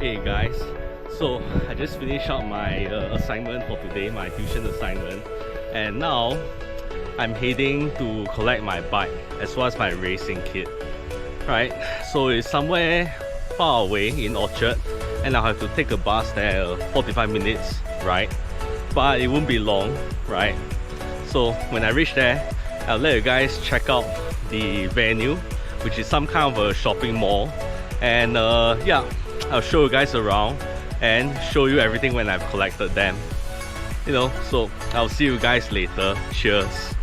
Hey guys, so I just finished up my assignment for today, my tuition assignment, and now I'm heading to collect my bike as well as my racing kit. Right, so it's somewhere far away in Orchard, and I'll have to take a bus there, 45 minutes, right? But it won't be long, right? So when I reach there, I'll let you guys check out the venue, which is some kind of a shopping mall, and yeah, I'll show you guys around and show you everything when I've collected them. You know, so I'll see you guys later. Cheers.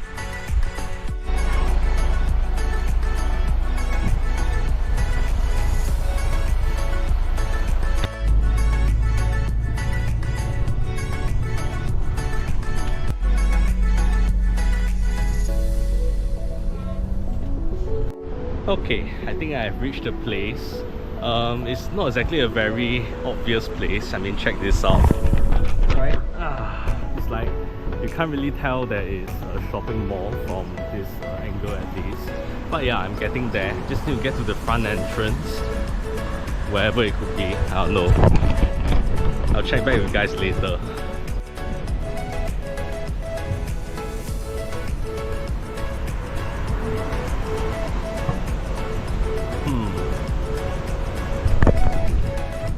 Okay, I think I've reached the place. It's not exactly a very obvious place. I mean, check this out. Right? It's like you can't really tell that it's a shopping mall from this angle at least. But yeah, I'm getting there. Just need to get to the front entrance, wherever it could be. I don't know. I'll check back with you guys later.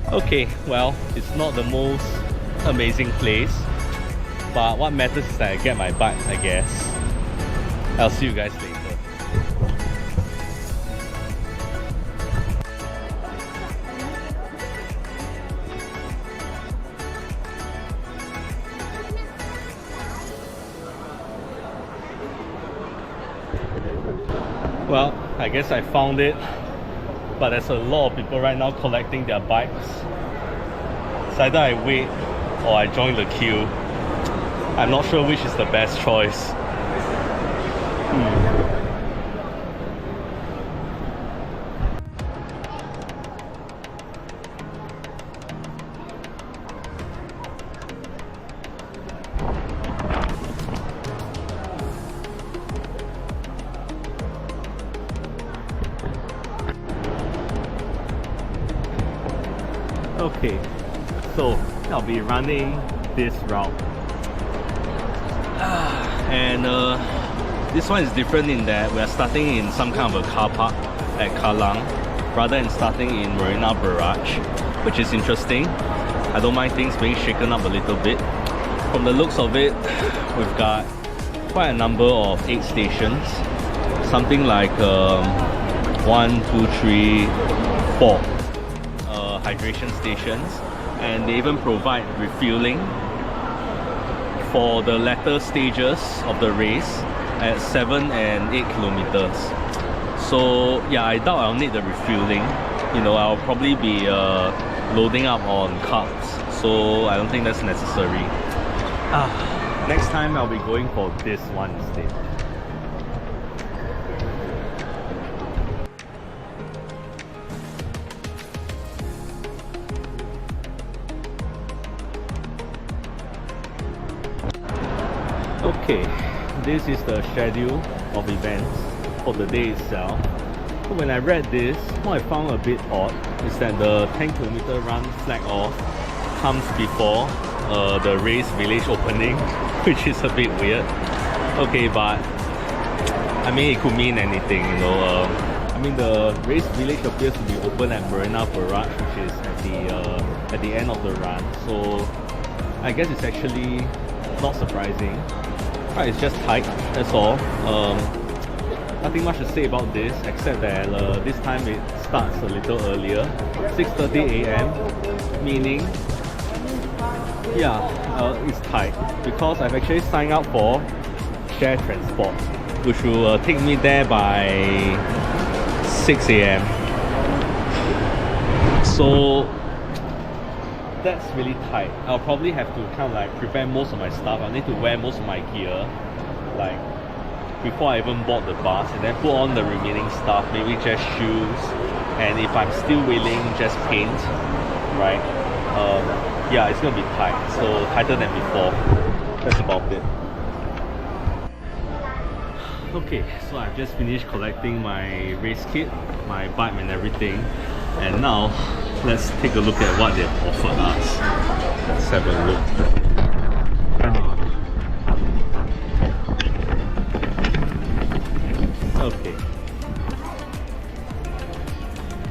Okay, well, it's not the most amazing place, but what matters is that I get my bike, I guess. I'll see you guys later. Well, I guess I found it. But there's a lot of people right now collecting their bikes. It's either I wait or I join the queue. I'm not sure which is the best choice. Okay, so I'll be running this route, and this one is different in that we are starting in some kind of a car park at Kallang rather than starting in Marina Barrage, which is interesting. I don't mind things being shaken up a little bit. From the looks of it, we've got quite a number of 8 stations, something like 1, 2, 3, 4 hydration stations, and they even provide refueling for the latter stages of the race at 7 and 8 kilometers. So yeah, I doubt I'll need the refueling. You know, I'll probably be loading up on carbs, so I don't think that's necessary. Next time I'll be going for this one instead. Okay, this is the schedule of events for the day itself. So when I read this, what I found a bit odd is that the 10km run flag off comes before the race village opening, which is a bit weird. Okay, but I mean, it could mean anything, you know. I mean, the race village appears to be open at Marina Barrage, which is at the end of the run. So I guess it's actually not surprising. Right, it's just tight, that's all. Nothing much to say about this except that this time it starts a little earlier, 6:30 AM, meaning yeah, it's tight because I've actually signed up for share transport, which will take me there by 6 AM. So that's really tight. I'll probably have to kind of like prepare most of my stuff. I'll need to wear most of my gear, like before I even board the bus, and then put on the remaining stuff, maybe just shoes, and if I'm still willing, just paint, right? Yeah, it's gonna be tight, so tighter than before. That's about it. Okay, so I've just finished collecting my race kit, my bike and everything, and now let's take a look at what they've offered us. Let's have a look. Okay.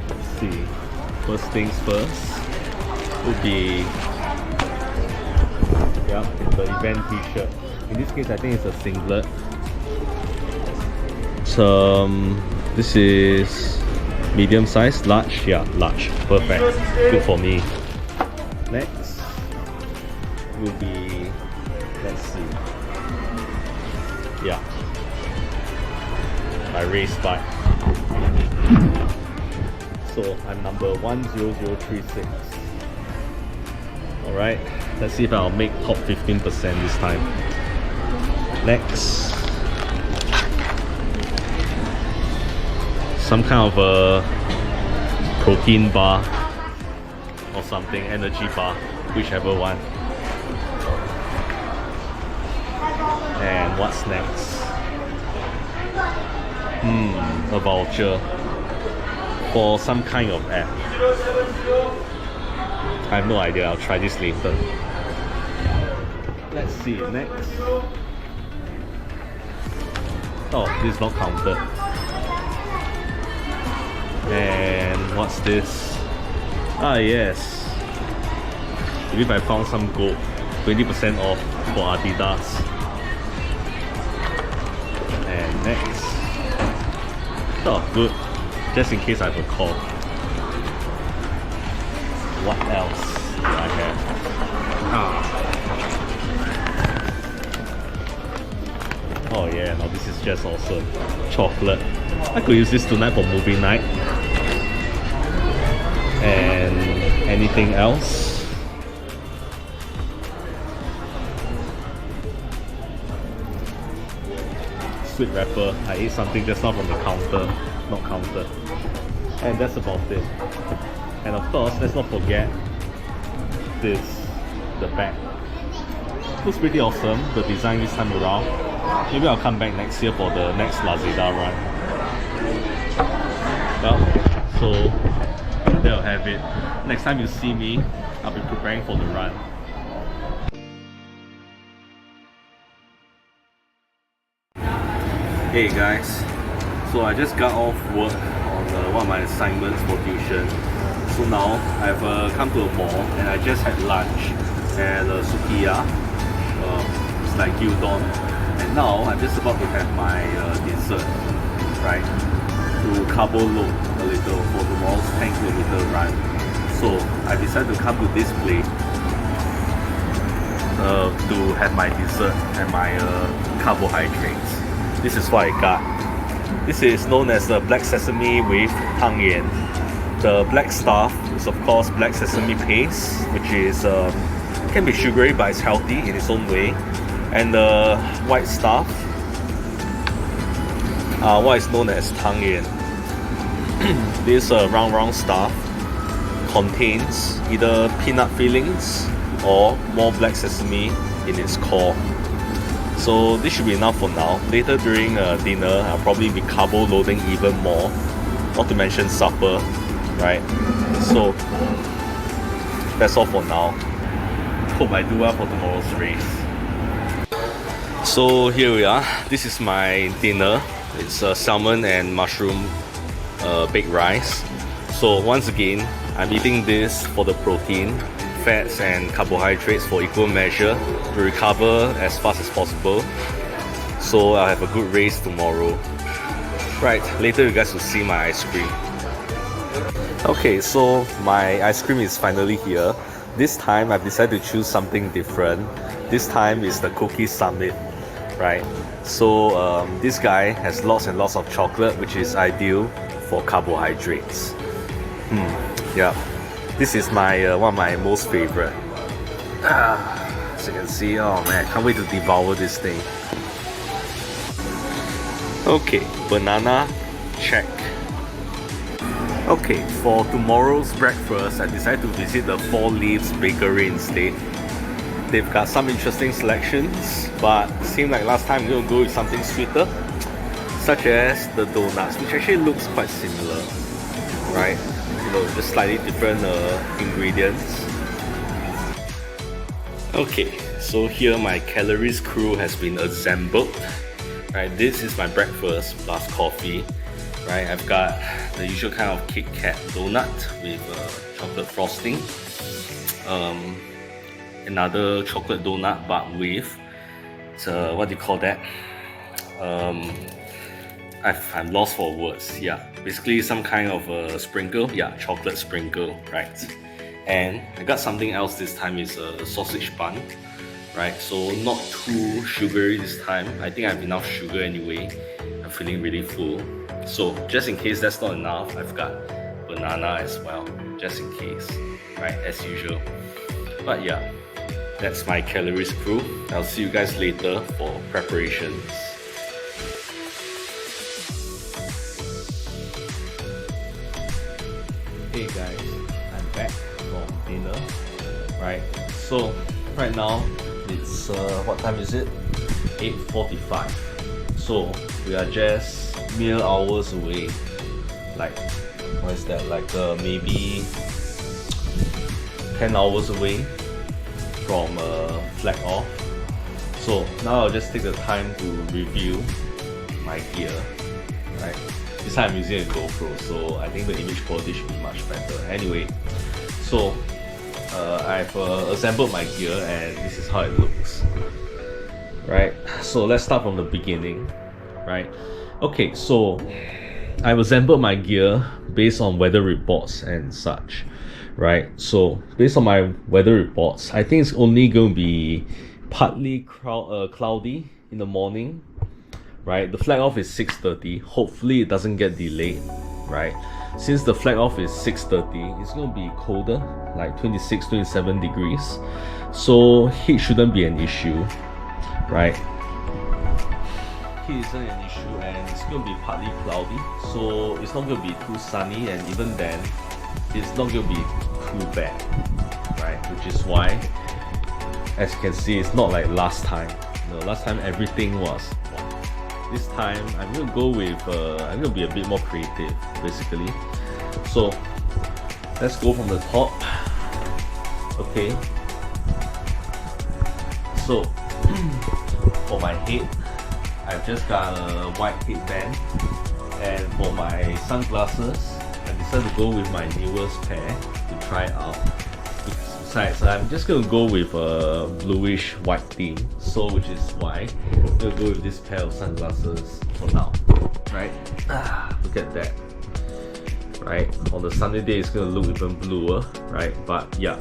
Let's see. First things first would be the event t-shirt. In this case, I think it's a singlet. This is medium size, large. Yeah, large. Perfect. Good for me. Next will be, let's see. Yeah, my race bike. So I'm number 10036. Alright, let's see if I'll make top 15% this time. Next, some kind of a protein bar or something, energy bar, whichever one. And what's next? A voucher for some kind of app. I have no idea, I'll try this later. Let's see, next. Oh, this is not counted. And what's this? Ah yes, I believe I found some gold. 20% off for Adidas. And next. Oh, good. Just in case I have a call. What else do I have? Oh yeah, now this is just awesome. Chocolate. I could use this tonight for movie night. And anything else? Sweet wrapper. I ate something just now from the counter. Not counted. And that's about it. And of course, let's not forget this, the bag. Looks pretty awesome, the design this time around. Maybe I'll come back next year for the next Lazada Run. Well, so there'll have it. Next time you see me, I'll be preparing for the run. Hey guys, so I just got off work on one of my assignments for tuition. So now I've come to a mall and I just had lunch at Sukiya. It's like gyudon. And now I'm just about to have my dessert, right? To carbo load a little for tomorrow's 10km run. So I decided to come to this place to have my dessert and my carbohydrates. This is what I got. This is known as the black sesame with tang yan. The black stuff is of course black sesame paste, which is can be sugary but it's healthy in its own way. And the white stuff, what is known as tang yan. This round stuff contains either peanut fillings or more black sesame in its core. So this should be enough for now. Later during dinner, I'll probably be carbo loading even more. Not to mention supper, right? So that's all for now. Hope I do well for tomorrow's race. So here we are. This is my dinner. It's salmon and mushroom baked rice. So once again, I'm eating this for the protein, fats and carbohydrates for equal measure to recover as fast as possible. So I'll have a good race tomorrow. Right, later you guys will see my ice cream. Okay, so my ice cream is finally here. This time I've decided to choose something different. This time is the Cookie Summit, right? So this guy has lots and lots of chocolate, which is ideal for carbohydrates. Yeah, this is my one of my most favorite. As you can see, oh man, I can't wait to devour this thing. Okay, banana, check. Okay, for tomorrow's breakfast, I decided to visit the Four Leaves Bakery instead. They've got some interesting selections, but it seemed like last time I'm going to go with something sweeter, such as the donuts, which actually looks quite similar. right? You know, just slightly different ingredients. Okay, so here my calories crew has been assembled. Right, this is my breakfast plus coffee. Right, I've got the usual kind of Kit Kat donut with chocolate frosting. Another chocolate donut but with what do you call that? I'm lost for words. Yeah, basically some kind of a sprinkle. Yeah, chocolate sprinkle, right? And I got something else this time, is a sausage bun, right? So not too sugary this time. I think I have enough sugar anyway. I'm feeling really full. So just in case that's not enough, I've got banana as well, just in case, right? As usual. But yeah, that's my calories crew. I'll see you guys later for preparations. Hey guys, I'm back from dinner, right? So right now it's what time is it? 8:45. So we are just mere hours away. Like, what is that? Like maybe 10 hours away from flag off. So now I'll just take the time to review my gear, right? This time I'm using a GoPro, so I think the image quality should be much better. Anyway, so I've assembled my gear and this is how it looks, right? So let's start from the beginning, right? Okay, so I've assembled my gear based on weather reports and such, right? So based on my weather reports, I think it's only going to be partly cloudy in the morning, right? The flag off is 6:30. Hopefully it doesn't get delayed, right? Since the flag off is 6:30, it's going to be colder, like 26-27 degrees. So heat shouldn't be an issue, right? Heat isn't an issue and it's going to be partly cloudy. So it's not going to be too sunny, and even then, it's not going to be too bad, right? Which is why, as you can see, it's not like last time. You know, last time everything was. This time I'm gonna go with I'm gonna be a bit more creative, basically. So let's go from the top. Okay. So for my head, I've just got a white headband, and for my sunglasses, I decided to go with my newest pair to try out. Besides, I'm just gonna go with a bluish white theme, so which is why I'm gonna go with this pair of sunglasses for now, right? Look at that, right? On the sunny day, it's gonna look even bluer, right? But yeah,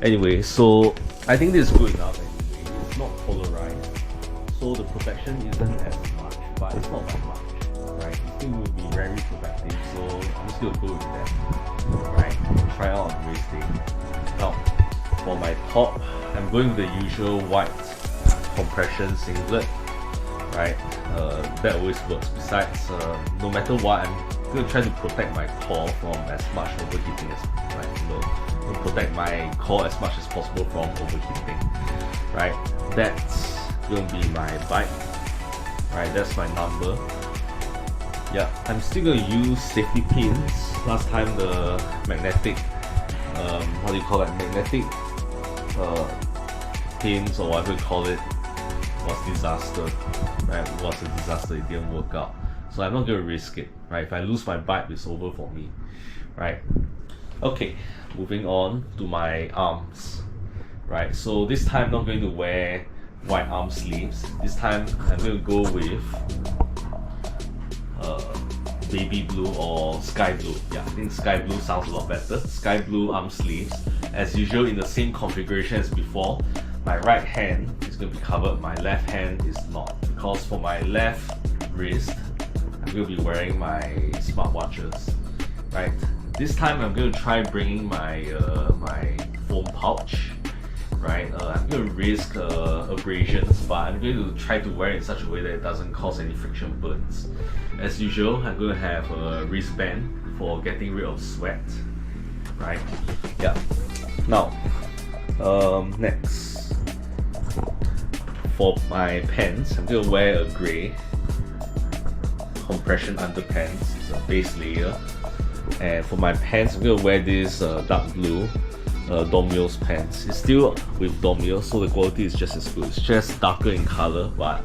anyway, so I think this is good enough anyway. It's not polarized, so the protection isn't as much, but it's not that much, right? It still will be very protective, so I'm just gonna go with that, right? Try out on race day. Now, for my top, I'm going with the usual white compression singlet, right? That always works. Besides, no matter what, I'm going to try to protect my core from as much overheating as, like, you know, protect my core as much as possible from overheating, right? That's going to be my bike, right? That's my number. Yeah, I'm still going to use safety pins. Last time the magnetic, what do you call it? Magnetic pins or whatever you call it was disaster, right? It was a disaster. It didn't work out, so I'm not going to risk it, right? If I lose my bike, it's over for me, right? Okay, moving on to my arms, right? So this time I'm not going to wear white arm sleeves. This time I'm going to go with baby blue or sky blue. Yeah, I think sky blue sounds a lot better. Sky blue arm sleeves, as usual, in the same configuration as before. My right hand is going to be covered, my left hand is not, because for my left wrist I'm going to be wearing my smartwatches, right? This time I'm going to try bringing my my phone pouch, right? I'm going to risk abrasions, but I'm going to try to wear it in such a way that it doesn't cause any friction burns. As usual, I'm going to have a wristband for getting rid of sweat, right? Yeah. Now, next, for my pants, I'm going to wear a grey compression underpants. It's a base layer, And for my pants, I'm gonna wear this dark blue Domio's pants. It's still with Domio, so the quality is just as good. It's just darker in color, but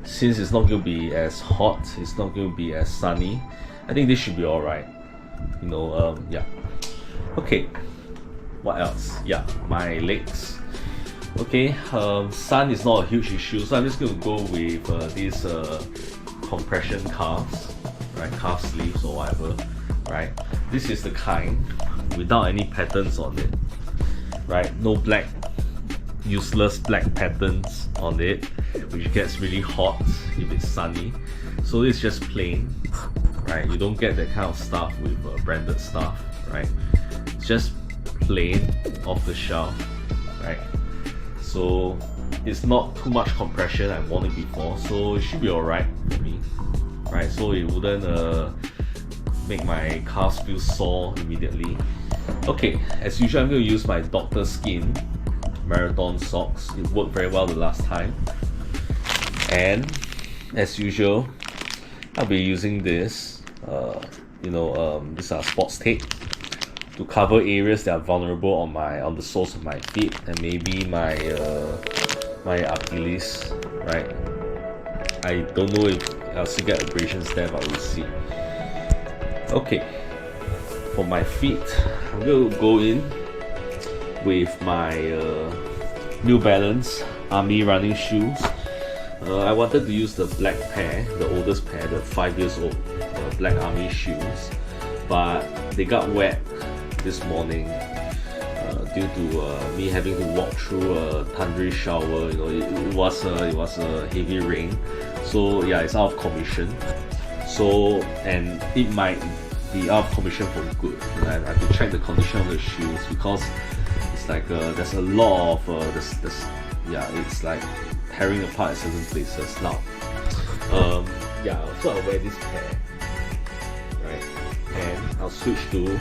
since it's not gonna be as hot, it's not gonna be as sunny, I think this should be alright. You know, yeah. Okay, what else? Yeah, my legs. Okay, sun is not a huge issue, so I'm just gonna go with these compression calves, right? Calf sleeves or whatever, right? This is the kind without any patterns on it, right? No black, useless black patterns on it, which gets really hot if it's sunny. So it's just plain, right? You don't get that kind of stuff with branded stuff, right? It's just plain off the shelf, right? So it's not too much compression. I've worn it before, so it should be alright for me, right? So it wouldn't make my calves feel sore immediately. Okay, as usual, I'm going to use my Dr. Skin marathon socks. It worked very well the last time. And as usual, I'll be using this, these are sports tape to cover areas that are vulnerable on the soles of my feet and maybe my my Achilles, right? I don't know if I'll still get abrasions there, but we'll see. Okay, for my feet, I'm going to go in with my New Balance Army running shoes. I wanted to use the black pair, the oldest pair, the 5 years old black Army shoes, but they got wet this morning due to me having to walk through a thundery shower. You know, it was a heavy rain, so yeah, it's out of commission. So, and it might be out of commission for good. I have to check the condition of the shoes because it's like there's a lot of it's like tearing apart at certain places now. Yeah, so I'll wear this pair, right? And I'll switch to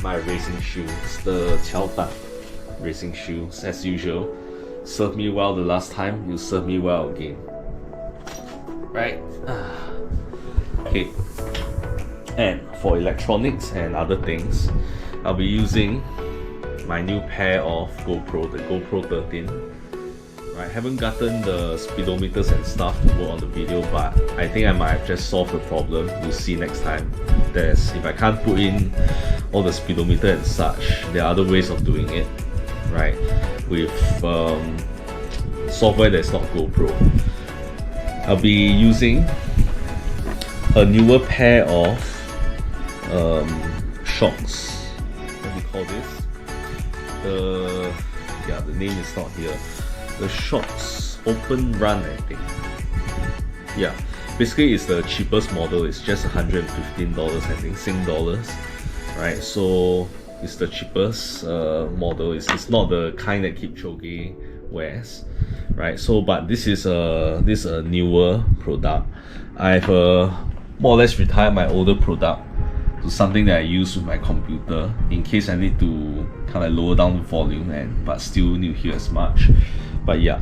my racing shoes, the Qiaodan racing shoes. As usual, served me well the last time, you serve me well again, right? Okay, and for electronics and other things, I'll be using my new pair of GoPro, the GoPro 13. I haven't gotten the speedometers and stuff to work on the video, but I think I might have just solved the problem. You'll see next time. If I can't put in all the speedometer and such, there are other ways of doing it, right? With software that's not GoPro. I'll be using a newer pair of shocks. What do you call this? The name is not here. The shocks Open Run, I think. Yeah, basically it's the cheapest model. It's just $115, I think, Sing dollars, right? So it's the cheapest model. It's not the kind that Kipchoge wears, right? So, but this is a newer product. I've more or less retired my older product to something that I use with my computer in case I need to kind of lower down the volume but still need to hear as much. But yeah,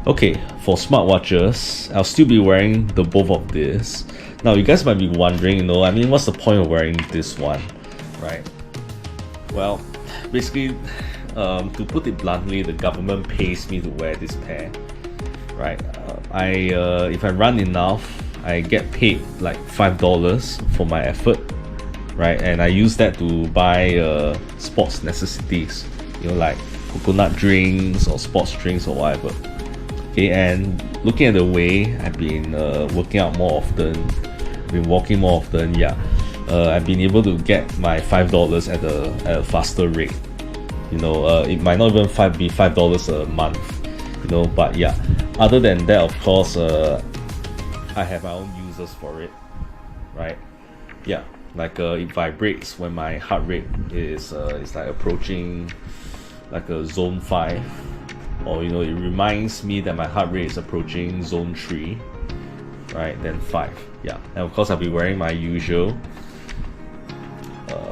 okay, for smartwatches, I'll still be wearing the both of this. Now you guys might be wondering, what's the point of wearing this one, right? Well, basically, to put it bluntly, the government pays me to wear this pair, right? If I run enough, I get paid like $5 for my effort, right? And I use that to buy sports necessities, like coconut drinks or sports drinks or whatever. Okay, and looking at the way I've been working out more often, been walking more often, yeah, I've been able to get my $5 at a faster rate. It might not even be $5 a month, but yeah. Other than that, of course, I have my own uses for it, right? Yeah, like it vibrates when my heart rate is like approaching like a zone 5, or it reminds me that my heart rate is approaching zone 3, right? Then 5, yeah. And of course I'll be wearing my usual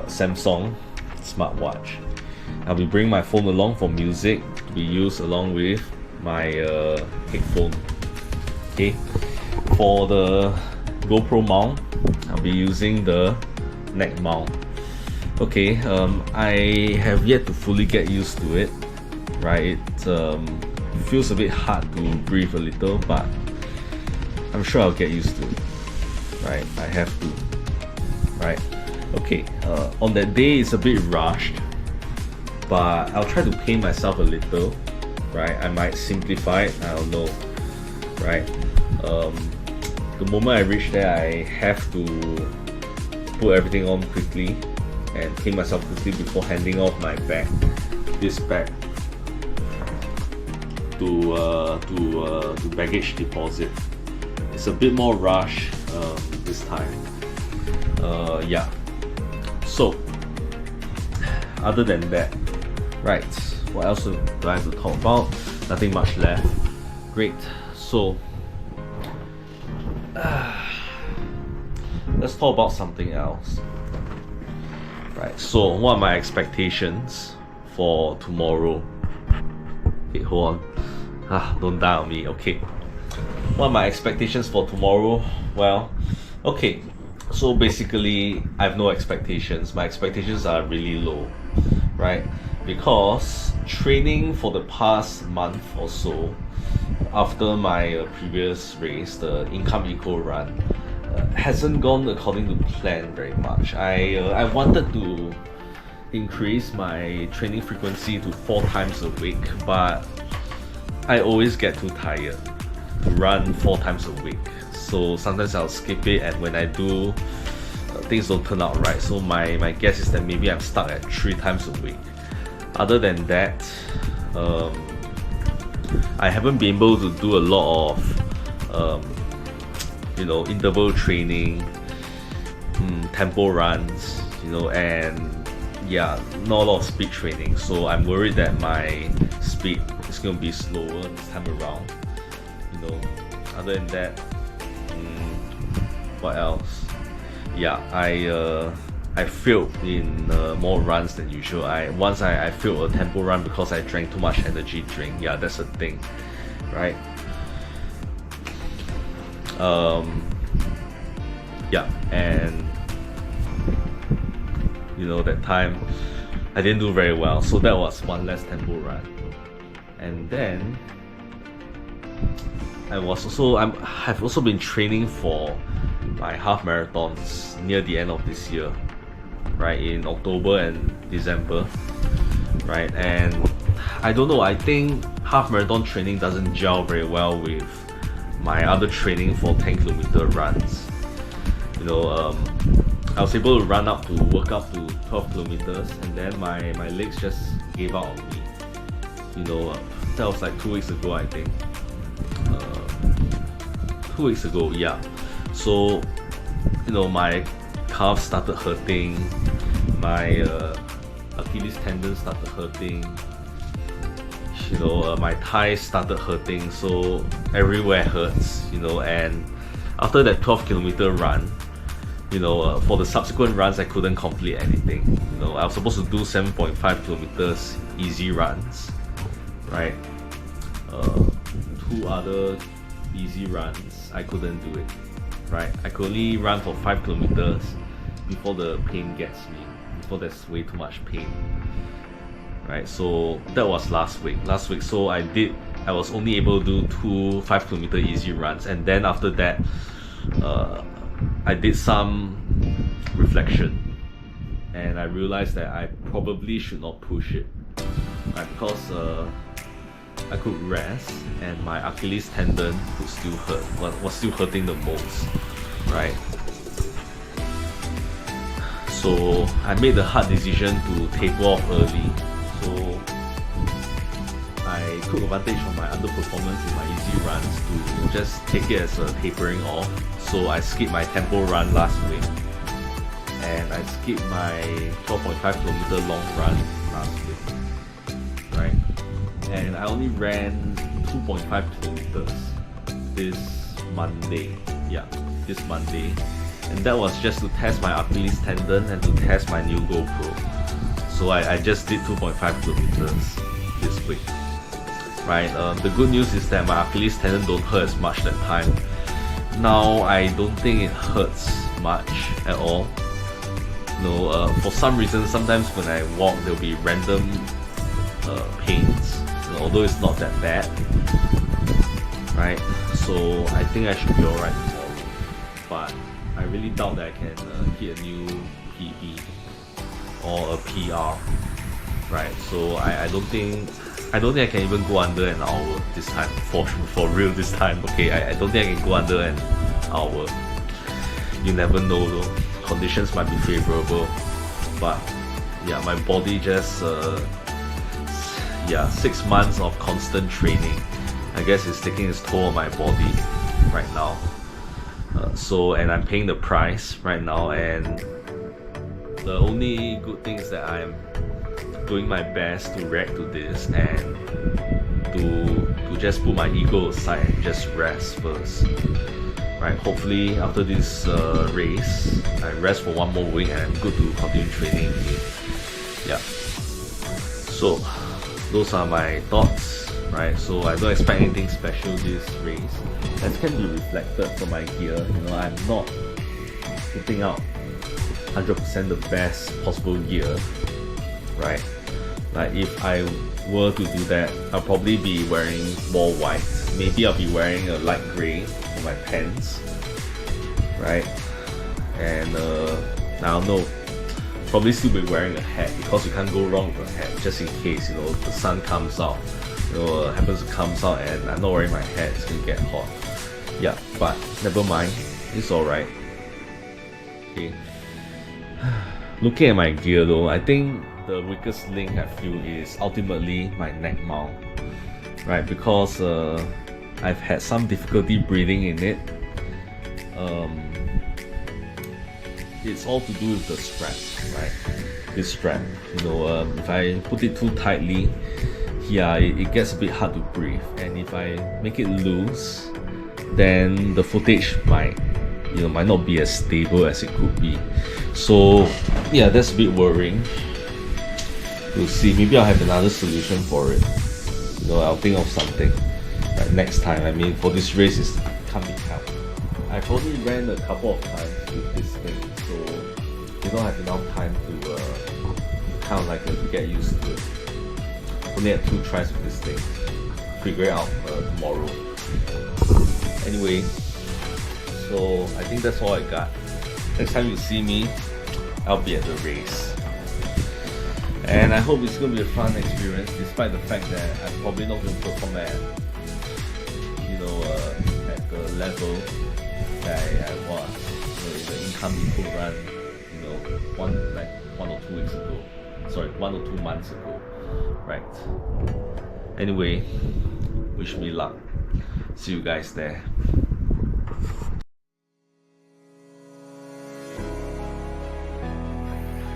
Samsung smartwatch. I'll be bringing my phone along for music to be used along with my headphone. Okay, for the GoPro mount, I'll be using the neck mount. Okay, I have yet to fully get used to it, right? It feels a bit hard to breathe a little, but I'm sure I'll get used to it, right? I have to, right? Okay, on that day it's a bit rushed, but I'll try to paint myself a little, right? I might simplify it, I don't know, right? The moment I reach there, I have to put everything on quickly and paint myself quickly before handing off my bag, this bag, to baggage deposit. It's a bit more rush this time. Yeah. So, other than that, right? What else do I have to talk about? Nothing much left. Great. So, let's talk about something else. Right, so what are my expectations for tomorrow? Okay, hold on. Don't die on me, okay. What are my expectations for tomorrow? Well, okay, so basically I have no expectations. My expectations are really low, right? Because training for the past month or so, after my previous race, the Income Eco Run, hasn't gone according to plan very much. I wanted to increase my training frequency to 4 times a week, but I always get too tired to run 4 times a week. So sometimes I'll skip it, and when I do, things don't turn out right. So my guess is that maybe I'm stuck at 3 times a week. Other than that, I haven't been able to do a lot of you know, interval training, tempo runs, you know, and yeah, not a lot of speed training. So I'm worried that my speed is going to be slower this time around, you know. Other than that, what else? Yeah, I failed in more runs than usual. Once I failed a tempo run because I drank too much energy drink. Yeah, that's a thing, right? Yeah, and you know, that time I didn't do very well, so that was one less tempo run. And then I've also been training for my half marathons near the end of this year, right, in October and December, right? And I don't know, I think half marathon training doesn't gel very well with my other training for 10-kilometer runs. You know, I was able to work up to 12 kilometers, and then my legs just gave out on me. You know, that was like 2 weeks ago, I think. 2 weeks ago, yeah. So, you know, my calves started hurting, my Achilles tendon started hurting, you know, my thighs started hurting, so everywhere hurts, you know. And after that 12-kilometer run, you know, for the subsequent runs I couldn't complete anything. You know, I was supposed to do 7.5 kilometers easy runs, right? 2 other easy runs, I couldn't do it, right? I could only run for 5 kilometers before the pain gets me, before there's way too much pain, right? So that was last week. So I was only able to do 2 5-kilometer easy runs, and then after that I did some reflection, and I realized that I probably should not push it, right? Because I could rest and my Achilles tendon could still hurt, was still hurting the most, right? So I made the hard decision to taper off early. So I took advantage of my underperformance in my easy runs to just take it as a tapering off. So I skipped my tempo run last week, and I skipped my 12.5 kilometer long run last week, right? And I only ran 2.5 kilometers this Monday. Yeah, this Monday. And that was just to test my Achilles tendon and to test my new GoPro. So I just did 2.5 kilometers this week, right? The good news is that my Achilles tendon don't hurt as much that time. Now I don't think it hurts much at all, For some reason, sometimes when I walk, there'll be random pains, although it's not that bad, right? So I think I should be alright tomorrow, but I really doubt that I can hit a new PB or a PR, right? So I don't think I can even go under an hour this time, for real this time. Okay, I don't think I can go under an hour. You never know though, conditions might be favorable, but yeah, my body just 6 months of constant training, I guess it's taking its toll on my body right now. And I'm paying the price right now, and the only good thing is that I'm doing my best to react to this and to just put my ego aside and just rest first. Right, hopefully after this race, I rest for one more week and I'm good to continue training again. Yeah. So those are my thoughts, right? So I don't expect anything special this race. As can be reflected from my gear, I'm not putting out 100% the best possible gear, right? Like if I were to do that, I'll probably be wearing more white. Maybe I'll be wearing a light grey for my pants, right? And I don't know, probably still be wearing a hat because you can't go wrong with a hat, just in case the sun comes out, happens to comes out and I'm not wearing my hat, it's gonna get hot. Yeah, but never mind, it's alright. Okay. Looking at my gear though, I think the weakest link I feel is ultimately my neck mount, right? Because I've had some difficulty breathing in it. It's all to do with the strap, right? This strap, if I put it too tightly, it gets a bit hard to breathe, and if I make it loose, then the footage might not be as stable as it could be. So yeah, that's a bit worrying. We'll see. Maybe I'll have another solution for it. I'll think of something next time. I mean, for this race, it can't be helped. I've only ran a couple of times with this thing, so you don't have enough time to kind of like to get used to it. Only had 2 tries with this thing. Figure it out tomorrow. Anyway, so I think that's all I got. Next time you see me, I'll be at the race. And I hope it's going to be a fun experience, despite the fact that I'm probably not going to perform at the level that I was in the income eco run, 1 or 2 weeks ago. Sorry, 1 or 2 months ago, right? Anyway, wish me luck. See you guys there.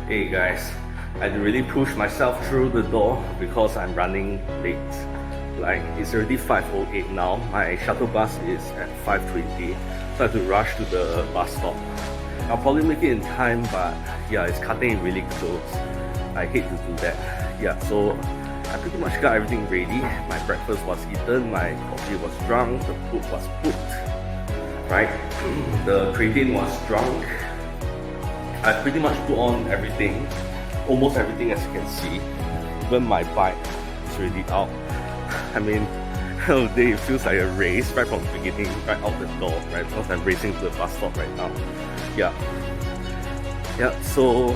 Hey guys, I had to really push myself through the door because I'm running late. Like, it's already 5:08 now. My shuttle bus is at 5:20, so I have to rush to the bus stop. I'll probably make it in time, but yeah, it's cutting it really close. I hate to do that. Yeah, so I pretty much got everything ready. My breakfast was eaten, my coffee was drunk, the food was put, right? The creatine was drunk. I pretty much put on everything, almost everything, as you can see. Even my bike is already out. I mean, it feels like a race right from the beginning, right out the door, right? Because I'm racing to the bus stop right now. Yeah, so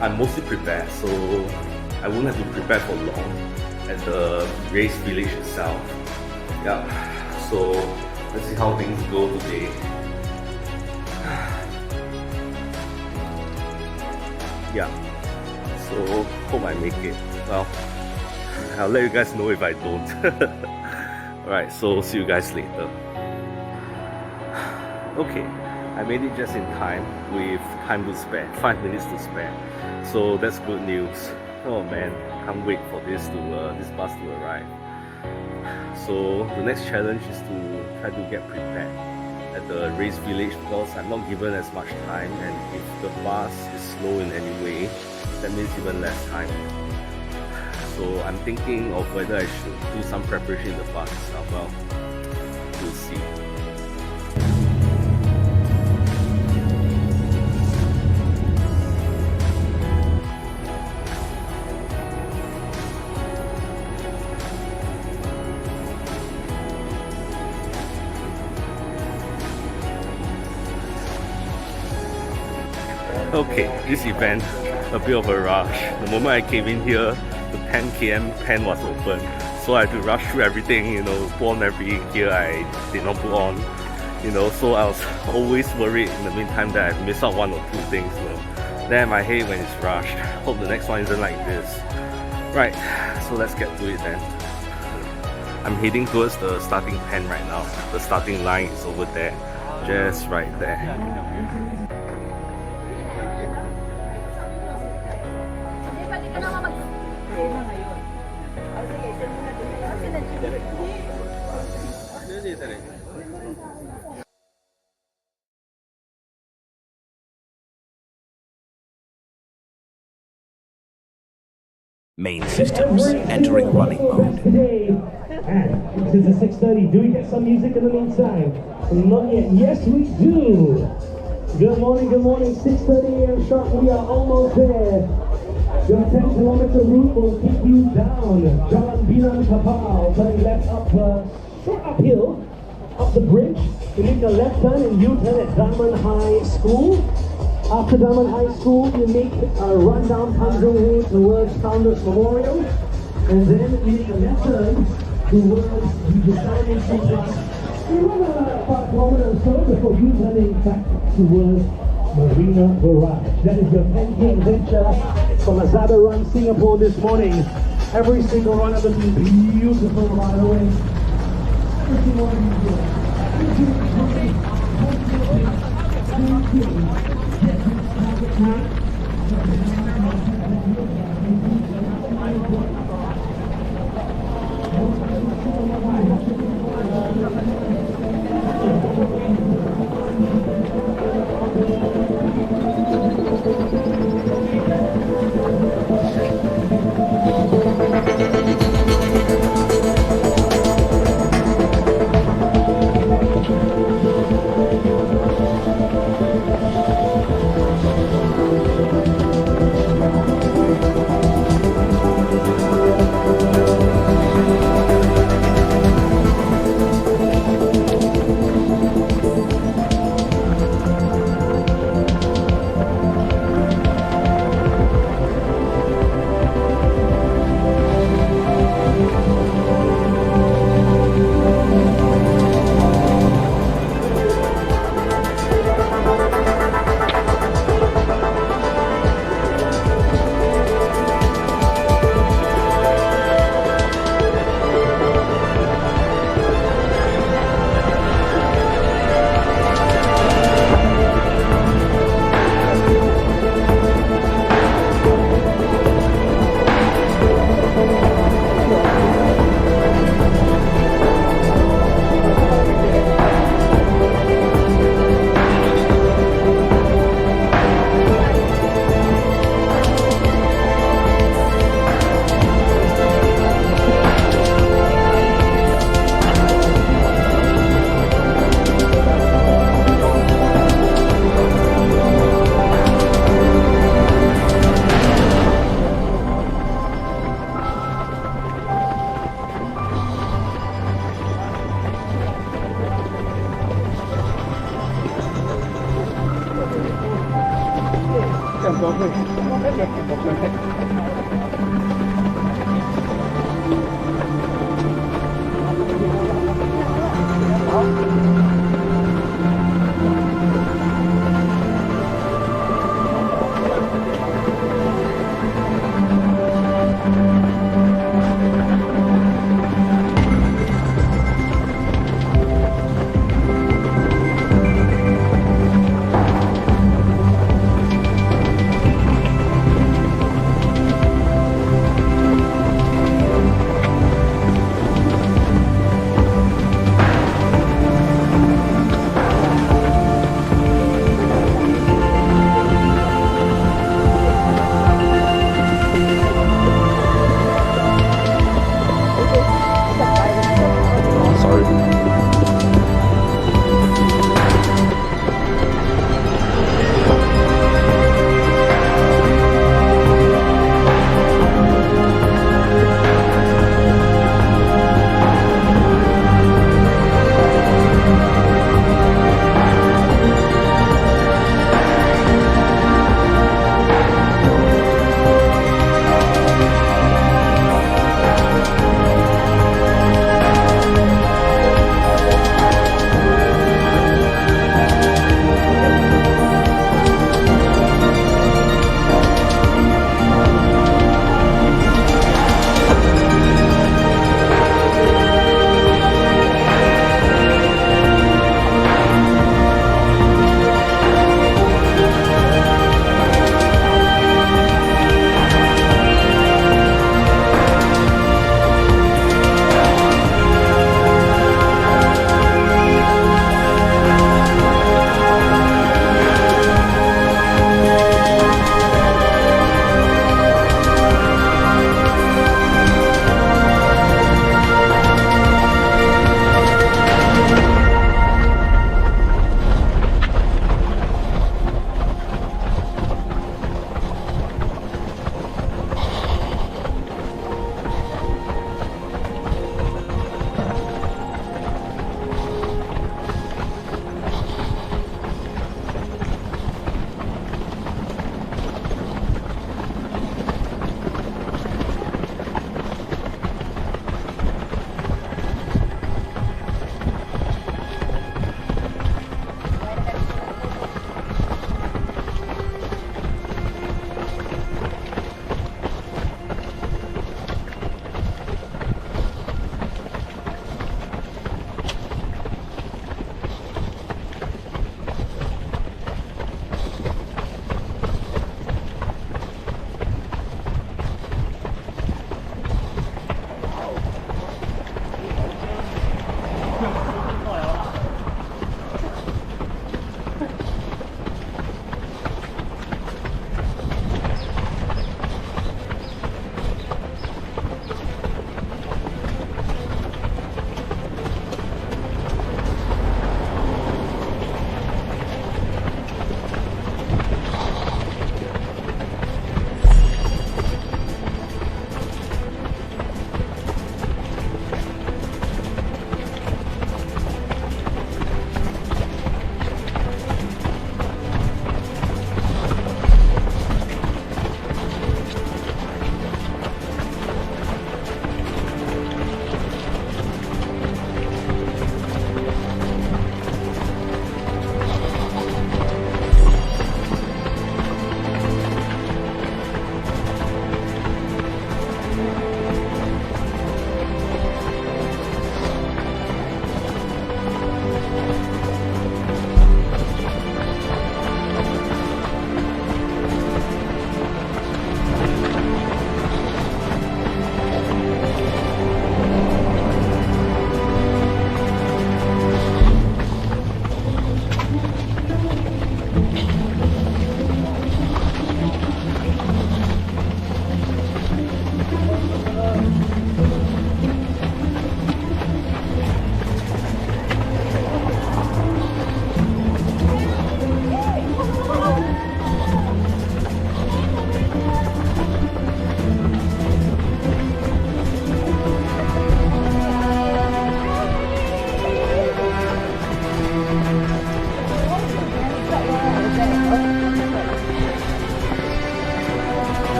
I'm mostly prepared, so I won't have to prepare for long at the race village itself. Yeah, so let's see how things go today. Yeah, so hope I make it. Well, I'll let you guys know if I don't. Alright, so see you guys later. Okay, I made it just in time with time to spare, 5 minutes to spare. So that's good news. Oh man, can't wait for this bus to arrive. So the next challenge is to try to get prepared at the race village, because I'm not given as much time, and if the bus is slow in any way, that means even less time. So I'm thinking of whether I should do some preparation in the bus itself. Well, we'll see. Okay, this event, a bit of a rush. The moment I came in here, the 10 km pen was open. So I had to rush through everything, you know, put on every gear I did not put on. You know, so I was always worried in the meantime that I miss out one or two things, you know. Damn, I hate when it's rushed. Hope the next one isn't like this. Right, so let's get to it then. I'm heading towards the starting pen right now. The starting line is over there, just right there. Main systems entering running mode. Today, and since it's 6:30, do we get some music in the meantime? Not yet. Yes, we do. Good morning, 6:30 a.m. sharp. We are almost there. Your 10-kilometer route will keep you down. Jalan Bilang Kapal, turning left up, short uphill, up the bridge. You make a left turn and U-turn at Diamond High School. After Diamond High School, you make a run down Tanjung Road towards Founders Memorial, and then you make a left turn towards the Diamond Center. You run about 1 kilometer or so before you turning back towards Marina Barrage. That is your 10K adventure from Lazada Run Singapore this morning. Every single run is looking beautiful, by the way. Every single one is good.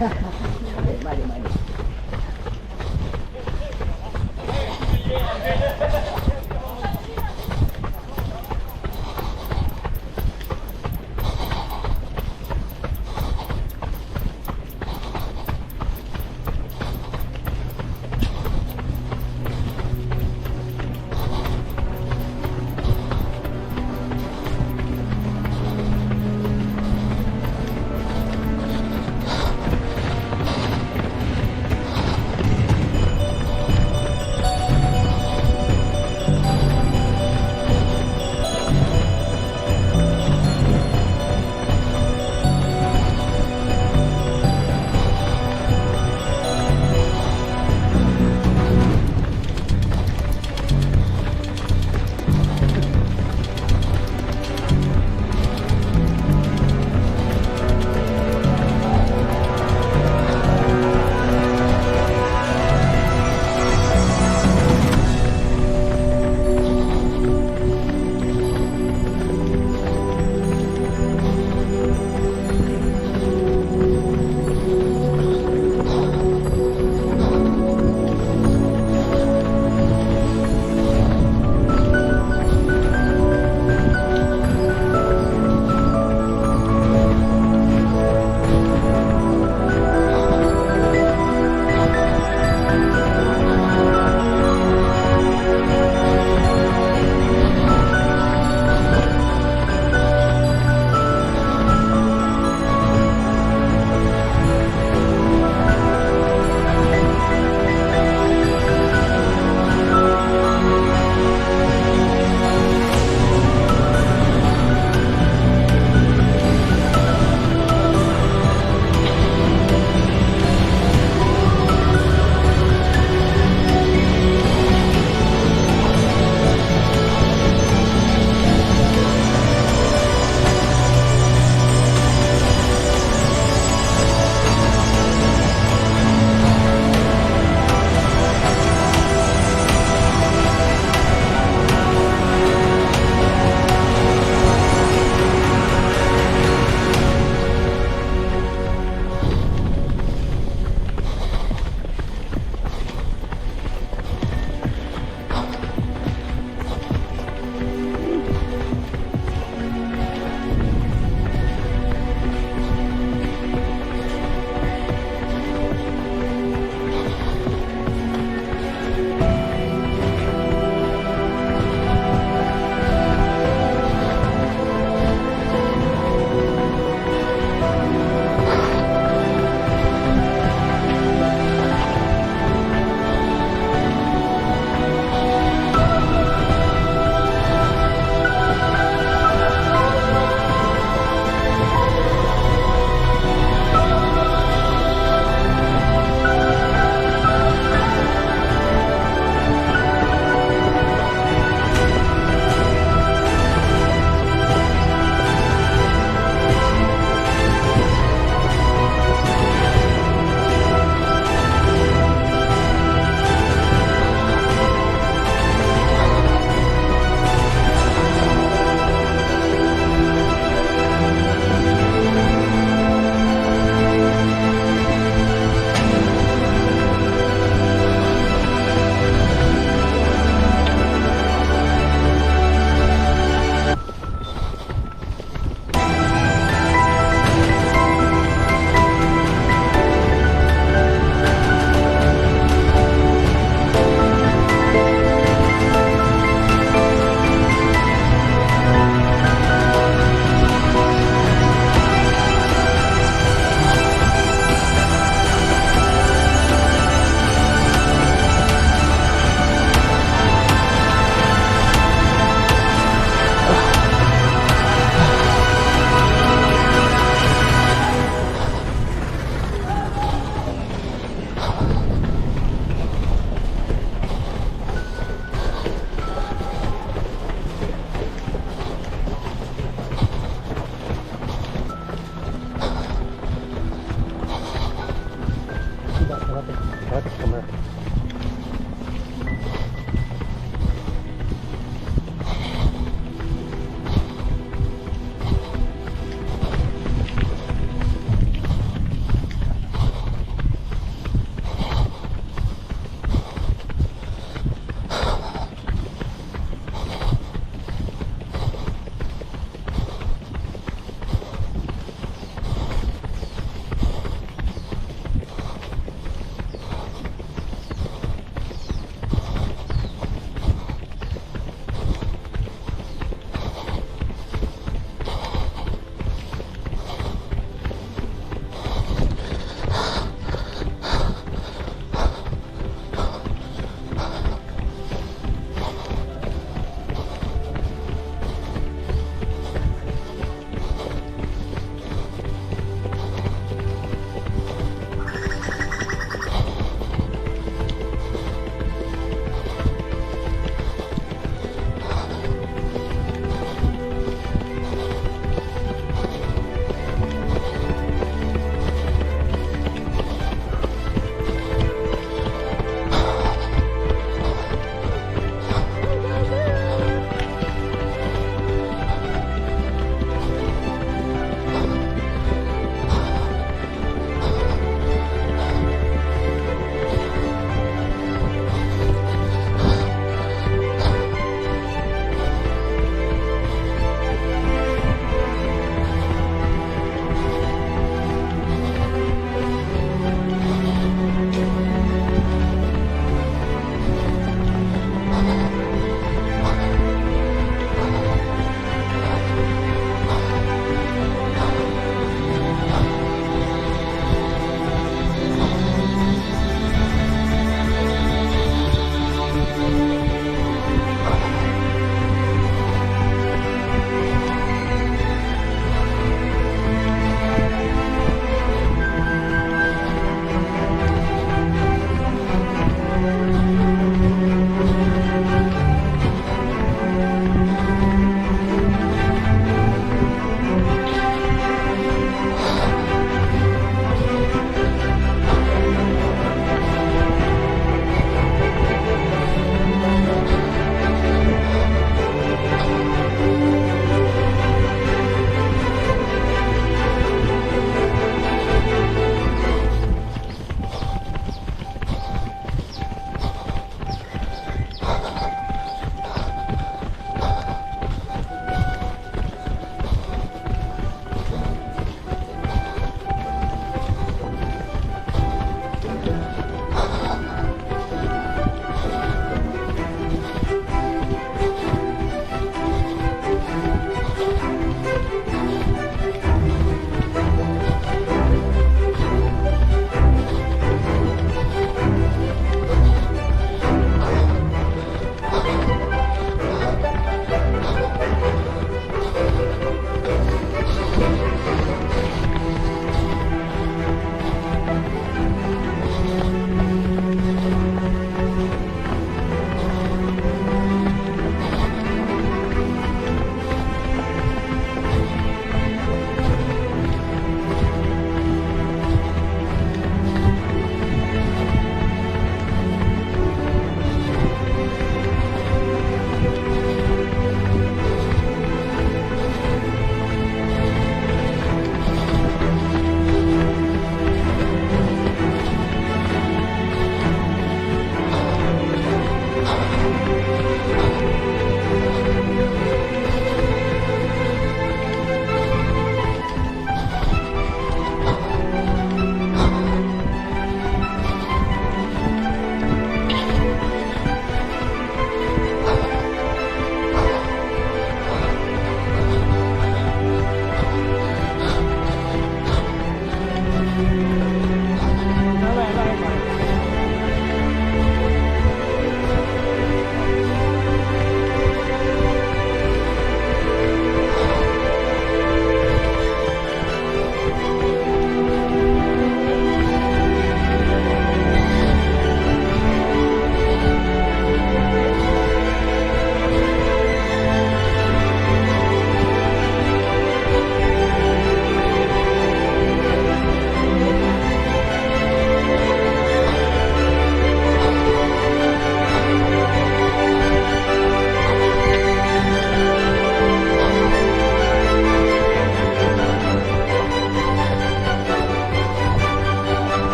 Mari, mari.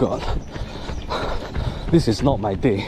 God, this is not my day.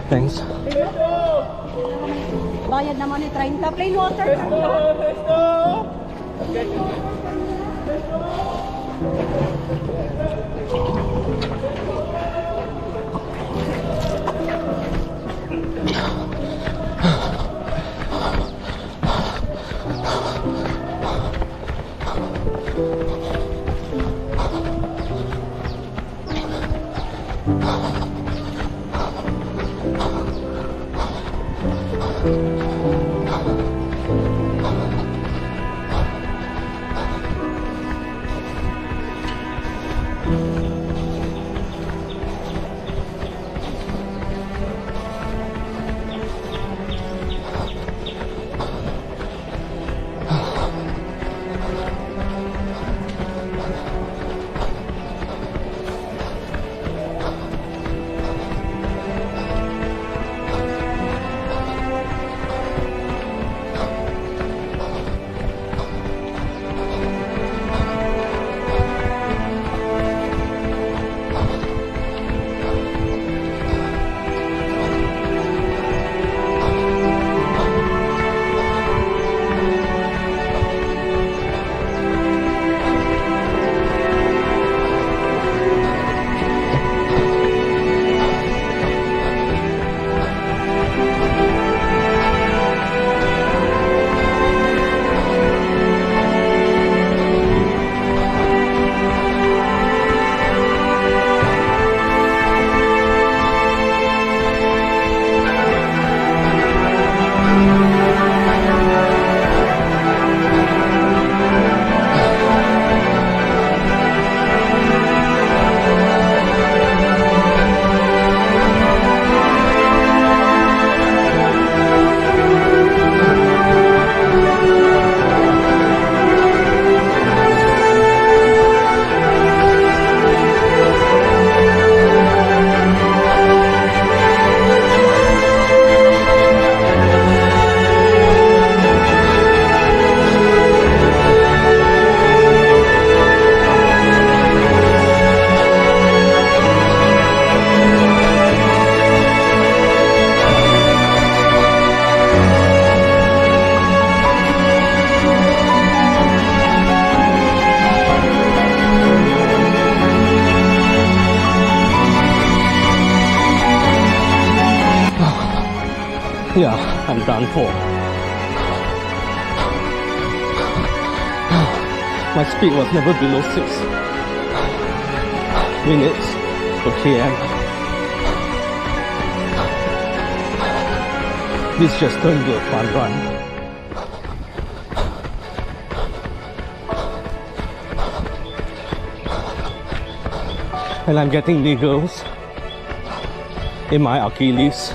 Thanks. bayad naman ni 30. Plain water. Yeah, I'm done for. My speed was never below 6 minutes per km. This just turned into a fun run. And I'm getting niggles in my Achilles.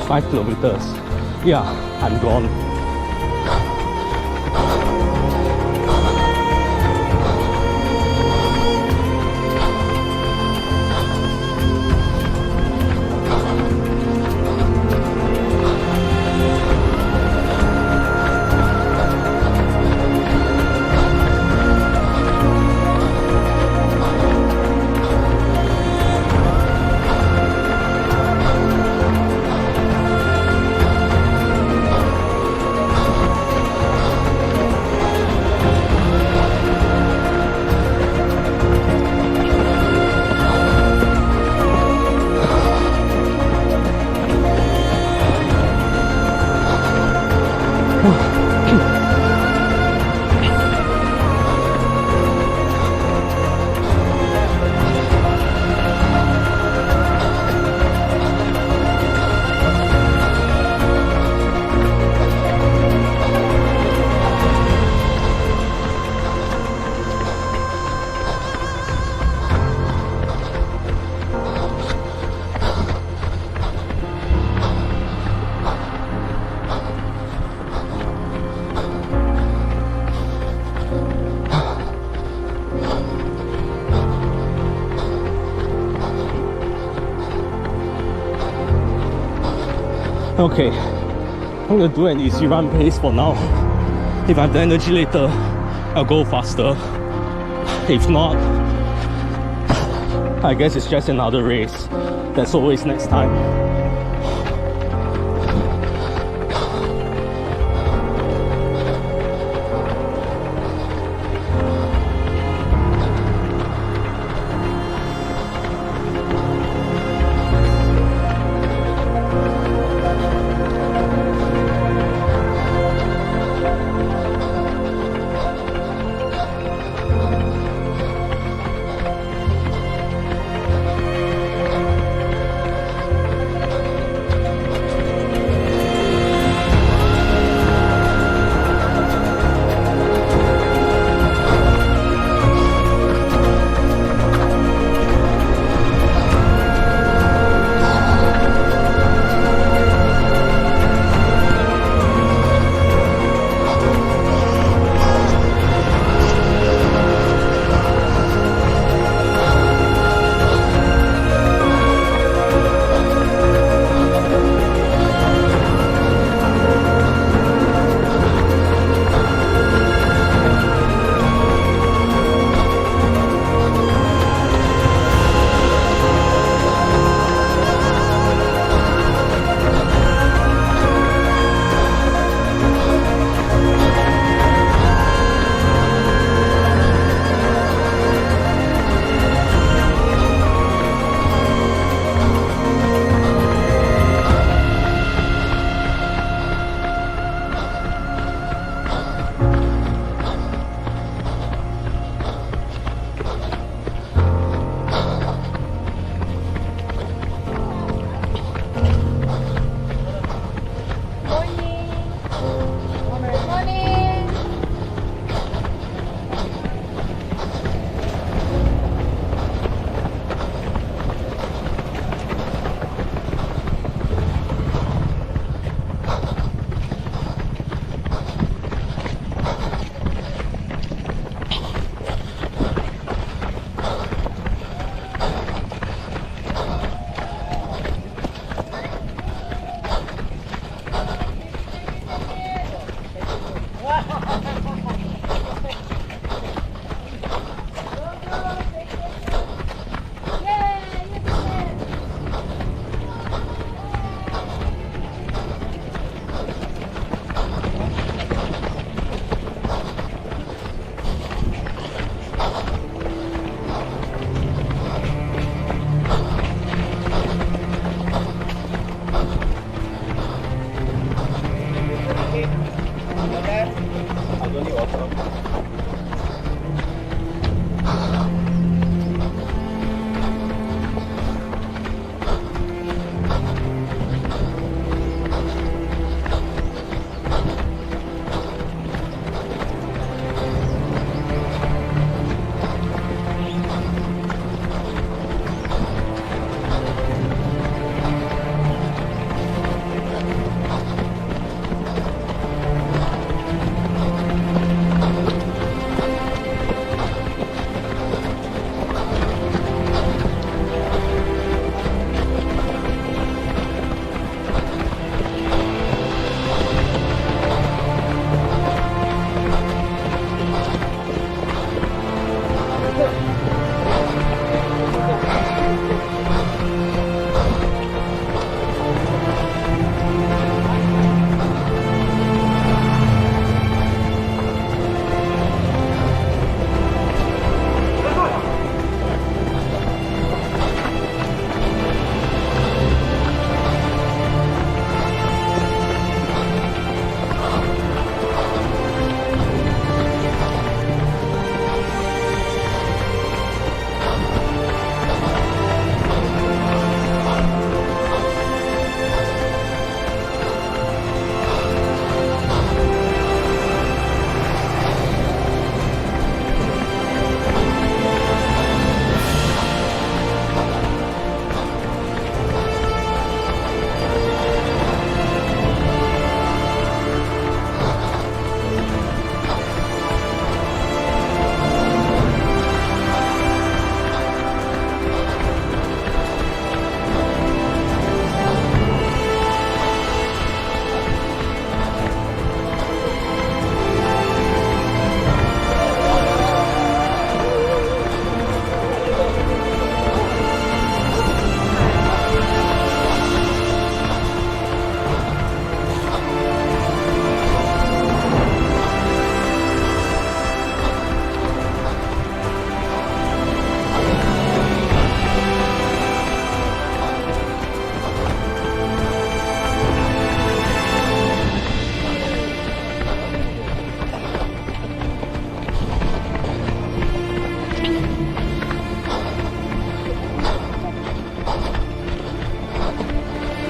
5 kilometers. Yeah, I'm gone. Okay, I'm gonna do an easy run pace for now. If I have the energy later, I'll go faster. If not, I guess it's just another race. That's always next time.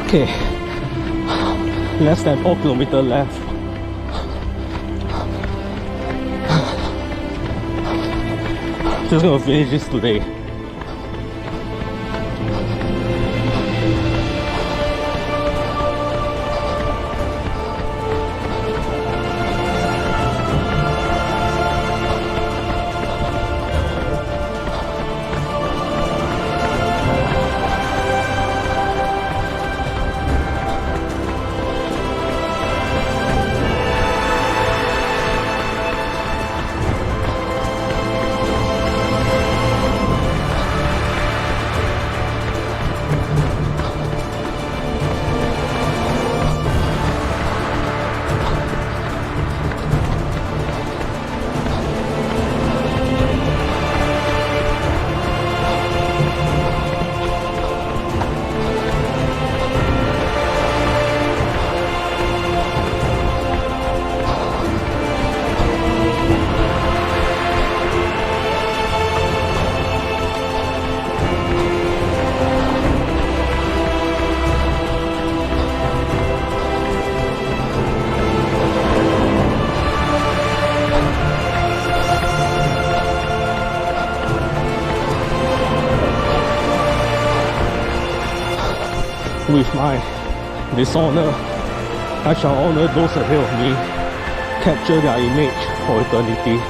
Okay, less than 4 kilometers left. Just gonna finish this today. With my dishonor, I shall honor those ahead of me, capture their image for eternity.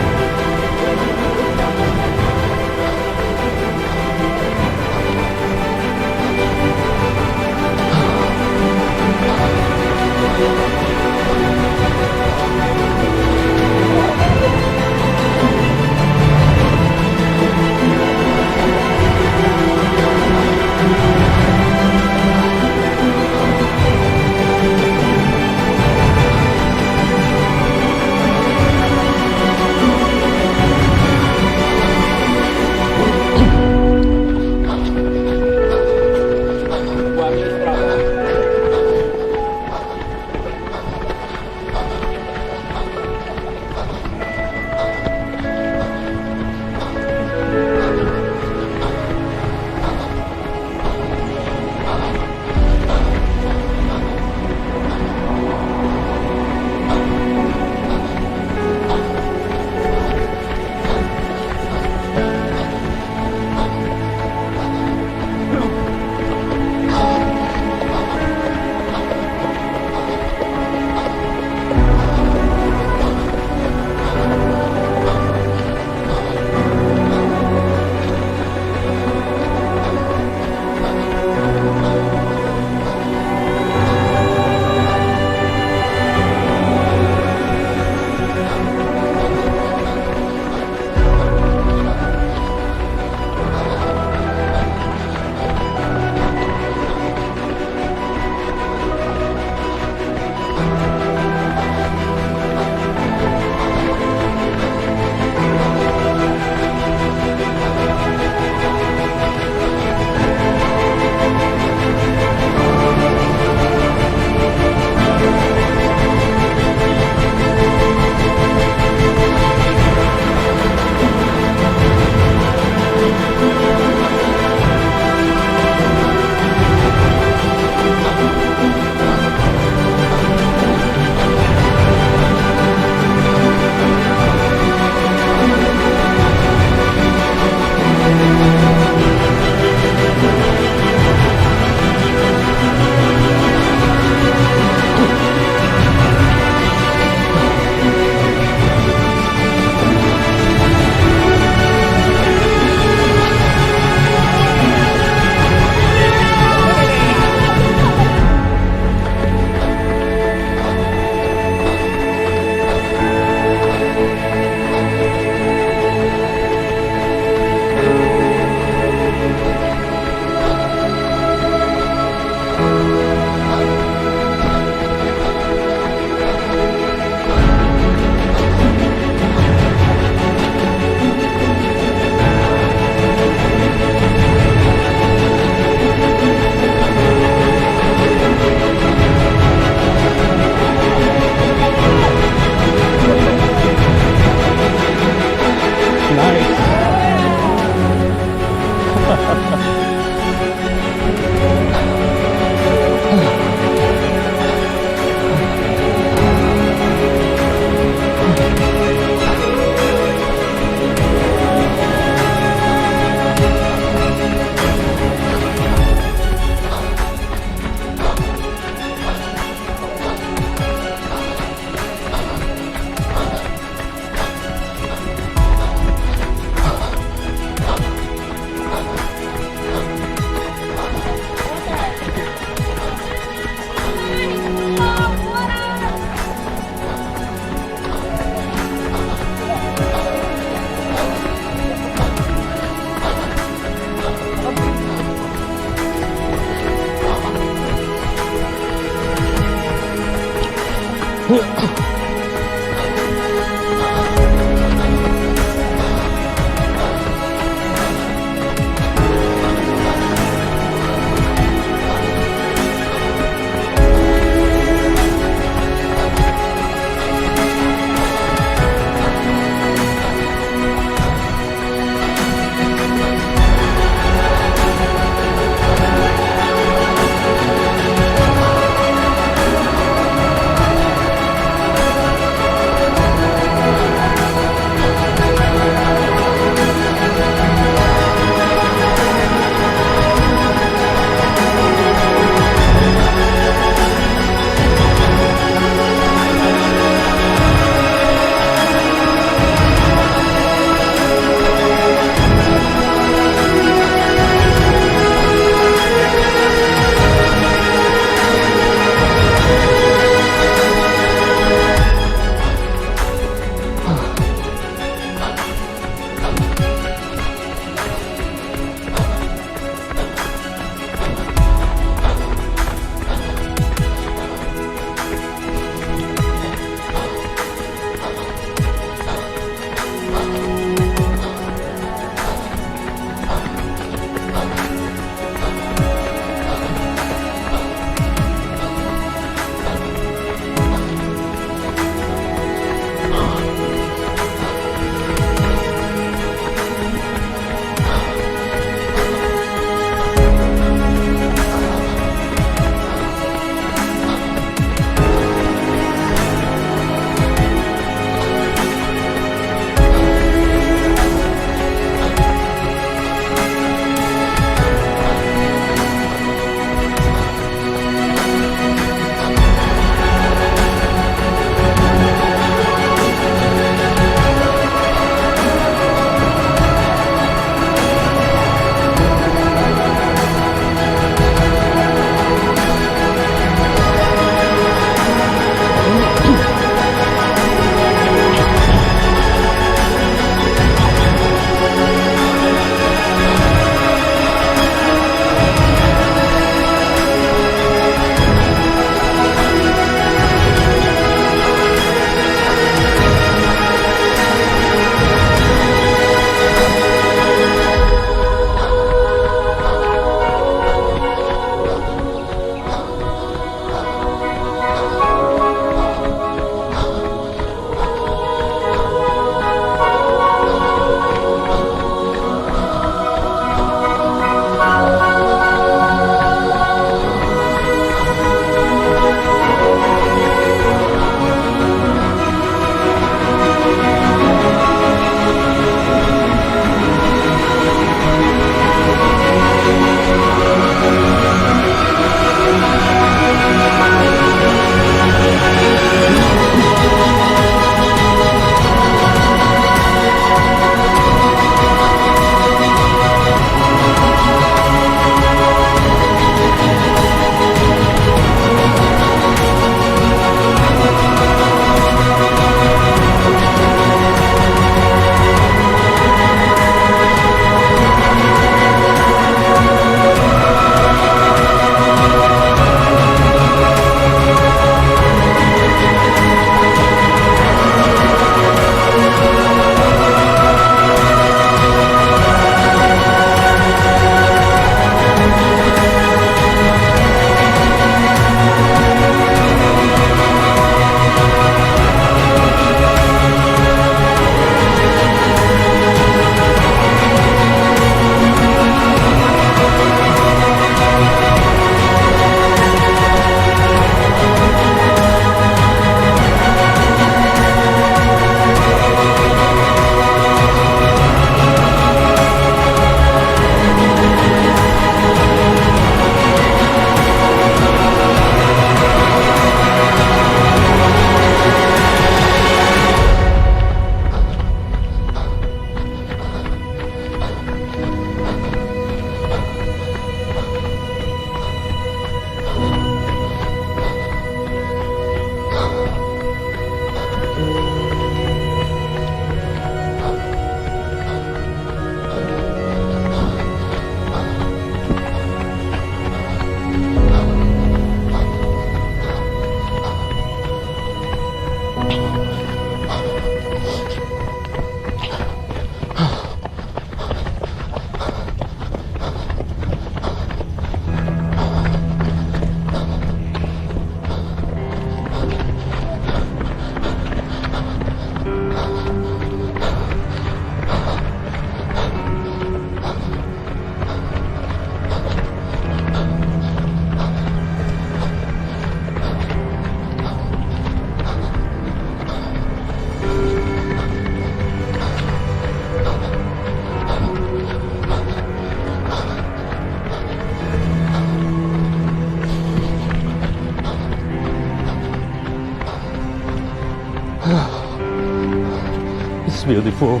beautiful.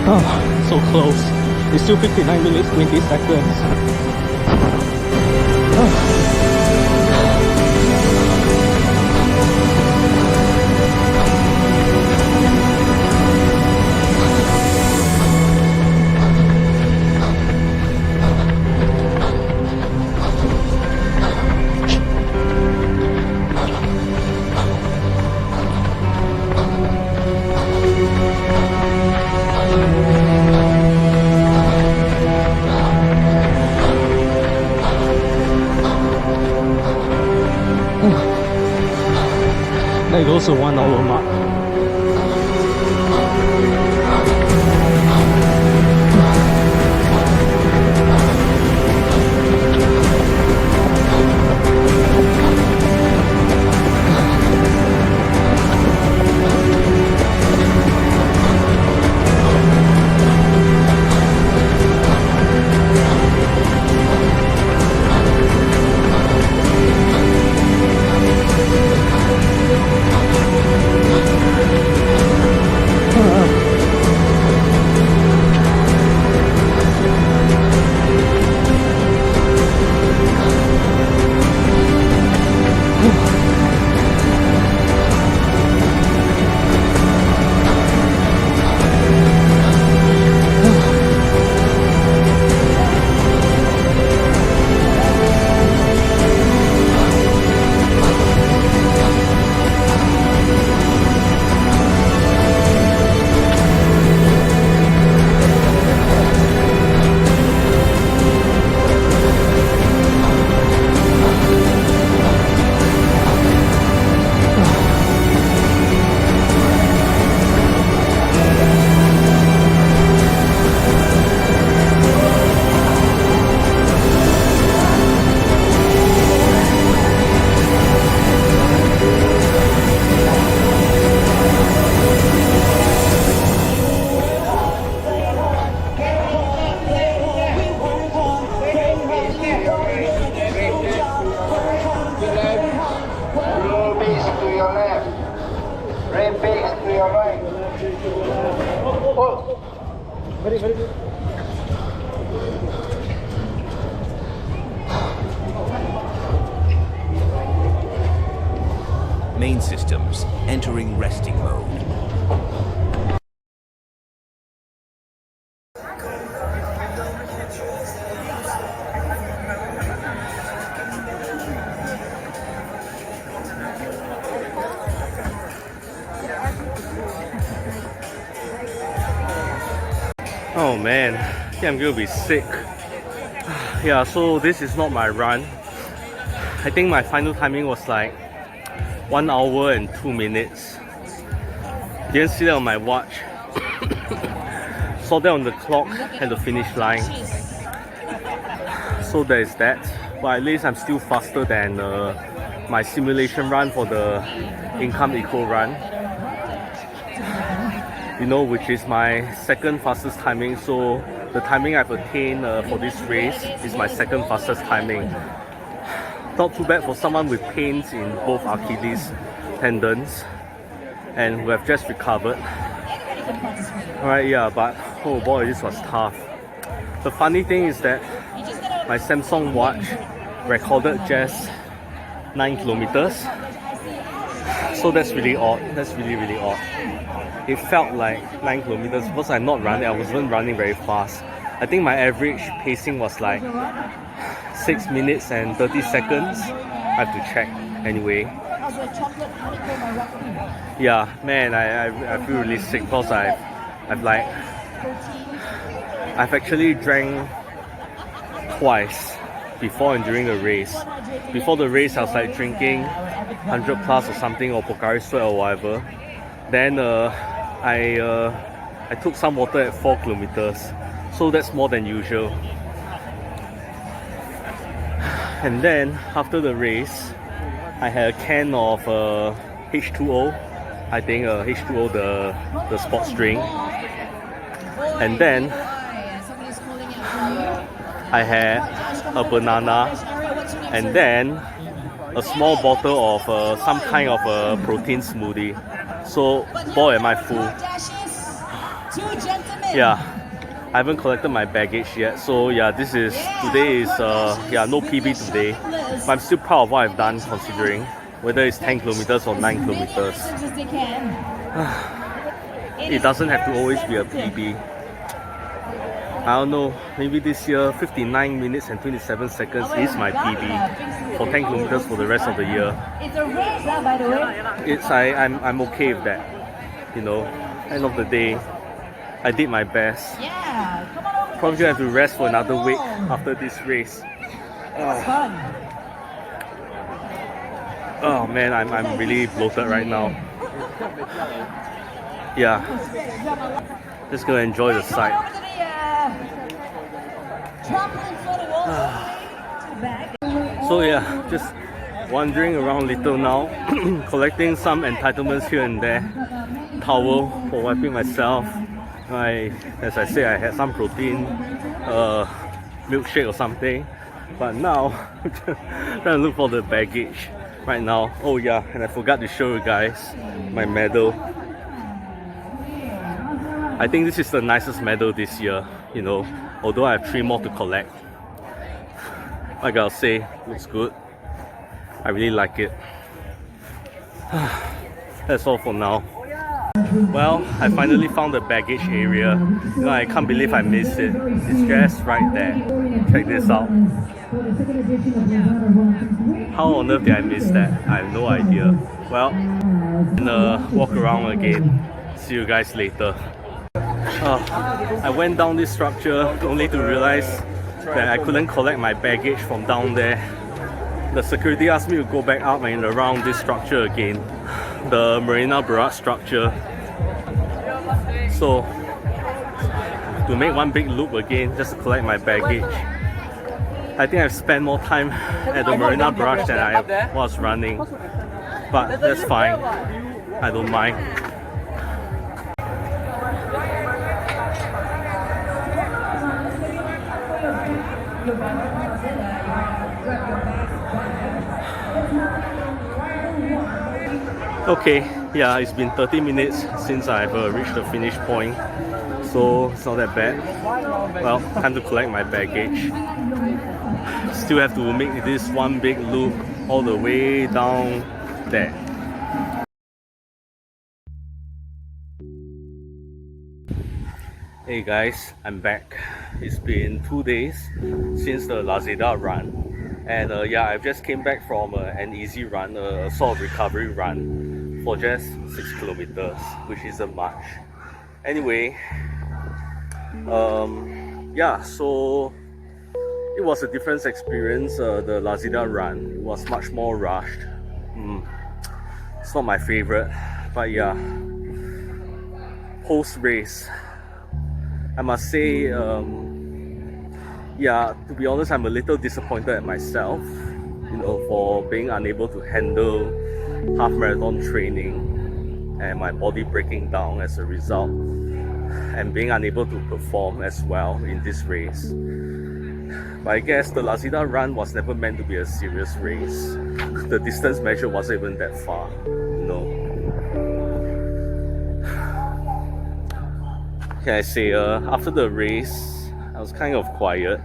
Oh, so close. It's still 59 minutes, 20 seconds. Oh. There goes the 1 hour mark. Main systems entering resting mode. Oh man, I think I'm gonna be sick. Yeah, so this is not my run. I think my final timing was like 1 hour and 2 minutes. Didn't see that on my watch. Saw that on the clock at the finish line. So there is that. But at least I'm still faster than my simulation run for the Income Eco run. You know, which is my second fastest timing. So the timing I've attained for this race is my second fastest timing. Not too bad for someone with pains in both Achilles tendons and who have just recovered. Alright, yeah, but oh boy, this was tough. The funny thing is that my Samsung watch recorded just 9 kilometers. So that's really odd. That's really odd. It felt like 9 kilometers because I'm not running. I wasn't running very fast. I think my average pacing was like 6 minutes and 30 seconds. I have to check anyway. Yeah, man, I feel really sick because I've actually drank twice before and during the race. Before the race, I was like drinking 100 plus or something, or Pocari Sweat or whatever. Then I took some water at 4 kilometers, so that's more than usual. And then after the race, I had a can of H2O. I think H2O, the sports drink. And then I had a banana, and then a small bottle of some kind of a protein smoothie. So boy, am I full. Yeah, I haven't collected my baggage yet. So yeah, today is no PB today. But I'm still proud of what I've done, considering whether it's 10 kilometers or 9 kilometers. It doesn't have to always be a PB. I don't know, maybe this year 59 minutes and 27 seconds is my PB for 10 kilometers for the rest of the year. It's a race, by the way. I'm okay with that. You know, end of the day, I did my best. Yeah, come on over. Probably gonna have to rest for another week after this race. Oh man, I'm really bloated right now. Yeah, just gonna enjoy the sight. So yeah, just wandering around little now, collecting some entitlements here and there. Towel for wiping myself. As I say, I had some protein, milkshake or something. But now, I'm trying to look for the baggage right now. Oh yeah, and I forgot to show you guys my medal. I think this is the nicest medal this year, you know, although I have 3 more to collect. I gotta say, looks good. I really like it. That's all for now. Well, I finally found the baggage area. You know, I can't believe I missed it. It's just right there. Check this out. How on earth did I miss that? I have no idea. Well, I'm gonna walk around again. See you guys later. I went down this structure only to realize that I couldn't collect my baggage from down there. The security asked me to go back up and around this structure again, the Marina Barrage structure. So, to make one big loop again just to collect my baggage. I think I've spent more time at the Marina Barrage than I was running, but that's fine. I don't mind. Okay, yeah, it's been 30 minutes since I've reached the finish point, so it's not that bad. Well, time to collect my baggage. Still have to make this one big loop all the way down there. Hey guys, I'm back. It's been 2 days since the Lazada Run, and yeah, I've just came back from an easy run, a sort of recovery run for just 6 kilometers, which isn't much. Anyway, yeah, so it was a different experience. The Lazada Run was much more rushed. It's not my favorite, but yeah, post race, I must say, yeah, to be honest, I'm a little disappointed at myself, for being unable to handle half marathon training and my body breaking down as a result, and being unable to perform as well in this race. But I guess the Lazada Run was never meant to be a serious race. The distance measure wasn't even that far, Can I say, after the race, I was kind of quiet.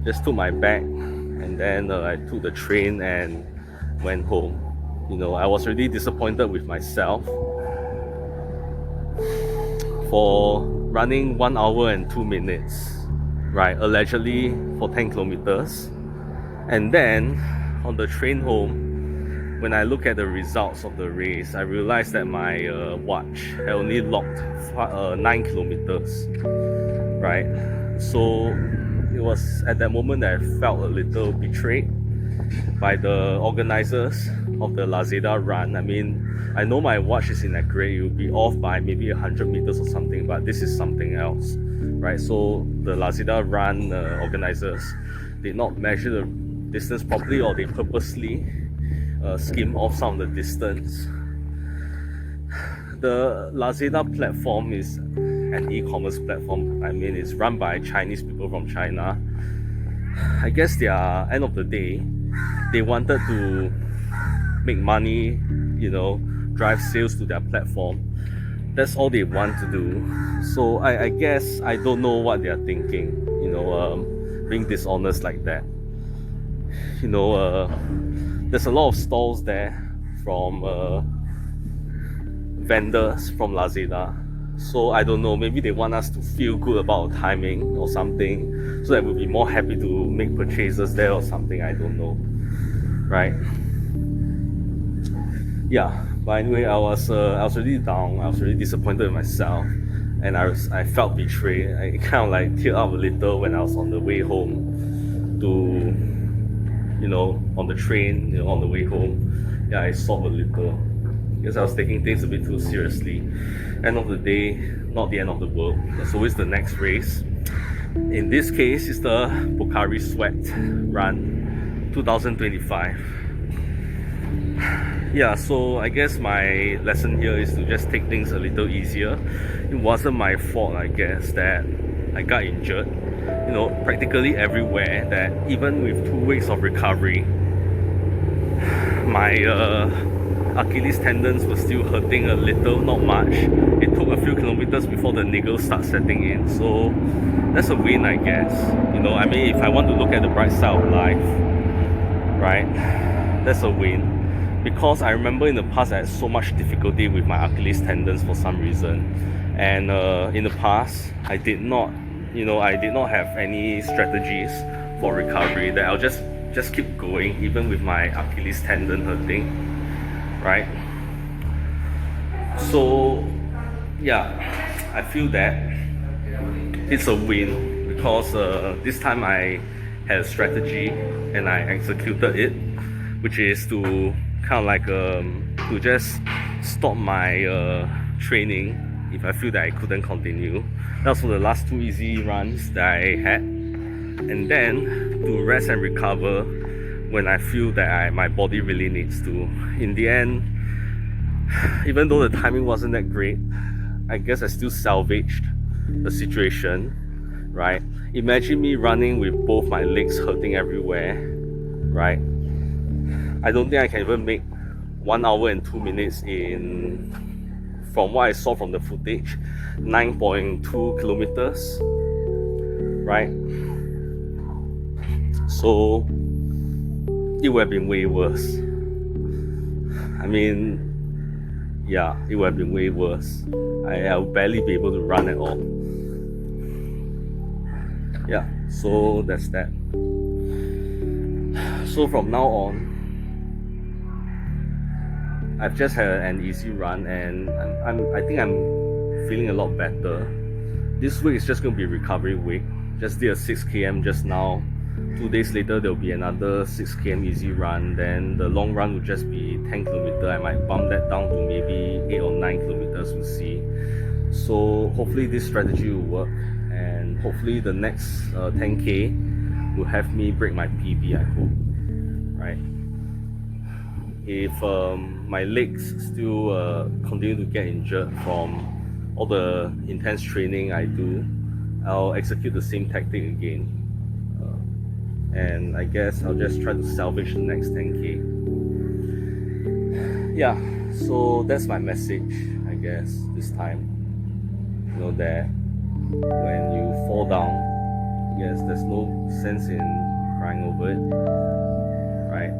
Just took my bag, and then I took the train and went home. I was really disappointed with myself for running 1 hour and 2 minutes, right? Allegedly for 10 kilometers. And then on the train home, when I look at the results of the race, I realized that my watch had only logged 9 kilometers, right? So it was at that moment that I felt a little betrayed by the organizers of the Lazada Run. I mean, I know my watch is inaccurate, it will be off by maybe 100 meters or something, but this is something else, right? So the Lazada Run organizers did not measure the distance properly, or they purposely skim off some of the distance. The Lazada platform is an e-commerce platform. I mean, it's run by Chinese people from China. I guess end of the day, they wanted to make money, drive sales to their platform. That's all they want to do. So I guess I don't know what they are thinking, being dishonest like that. There's a lot of stalls there from vendors from Lazada. So I don't know, maybe they want us to feel good about timing or something, so that we'll be more happy to make purchases there or something. I don't know, right? Yeah, but anyway, I was really down. I was really disappointed with myself, and I felt betrayed. I kind of like teared up a little when I was on the way home to, on the train, on the way home. Yeah, I sobbed a little because I was taking things a bit too seriously. End of the day, not the end of the world. There's always the next race. In this case, it's the Buckley Sweat Run 2025. Yeah, so I guess my lesson here is to just take things a little easier. It wasn't my fault, I guess, that I got injured, practically everywhere. That even with 2 weeks of recovery, my Achilles tendons were still hurting a little, not much. It took a few kilometers before the niggles start setting in, so that's a win, I guess. I mean, if I want to look at the bright side of life, right, that's a win. Because I remember in the past I had so much difficulty with my Achilles tendons for some reason, and in the past I did not have any strategies for recovery, that I'll just keep going even with my Achilles tendon hurting, right? So yeah, I feel that it's a win because this time I had a strategy and I executed it, which is to kind of like to just stop my training if I feel that I couldn't continue. That was for the last 2 easy runs that I had, and then to rest and recover when I feel that my body really needs to. In the end, even though the timing wasn't that great, I guess I still salvaged the situation, right? Imagine me running with both my legs hurting everywhere, right? I don't think I can even make 1 hour and 2 minutes in, from what I saw from the footage, 9.2 kilometers, right? So it would have been way worse. I mean, yeah, it would have been way worse. I'll barely be able to run at all. yeah, so that's that. So from now on, I've just had an easy run, and I think I'm feeling a lot better. This week is just going to be recovery week. Just did a 6 km just now. 2 days later there'll be another 6 km easy run. Then the long run will just be 10 km. I might bump that down to maybe 8 or 9 kilometers. We'll see. So hopefully this strategy will work, and hopefully the next 10k will have me break my PB, I hope. Right? If my legs still continue to get injured from all the intense training I do, I'll execute the same tactic again, and I guess I'll just try to salvage the next 10k. Yeah, so that's my message, I guess, this time. You know that when you fall down, I guess there's no sense in crying over it, right?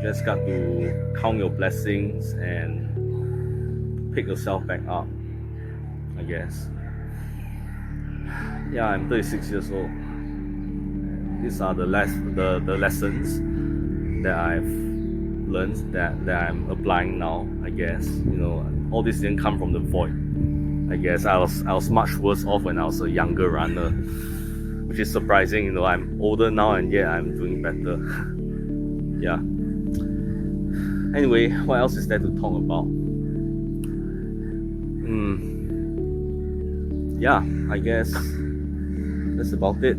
Just got to count your blessings and pick yourself back up, I guess. Yeah, I'm 36 years old. These are the lessons that I've learned that I'm applying now, I guess. You know, all this didn't come from the void. I guess I was much worse off when I was a younger runner, which is surprising. You know, I'm older now and yet I'm doing better. Yeah. Anyway, what else is there to talk about? Yeah, I guess that's about it.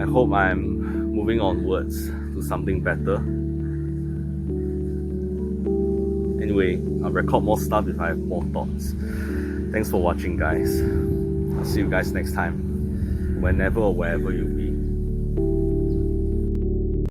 I hope I'm moving onwards to something better. Anyway, I'll record more stuff if I have more thoughts. Thanks for watching, guys. I'll see you guys next time, whenever or wherever you be.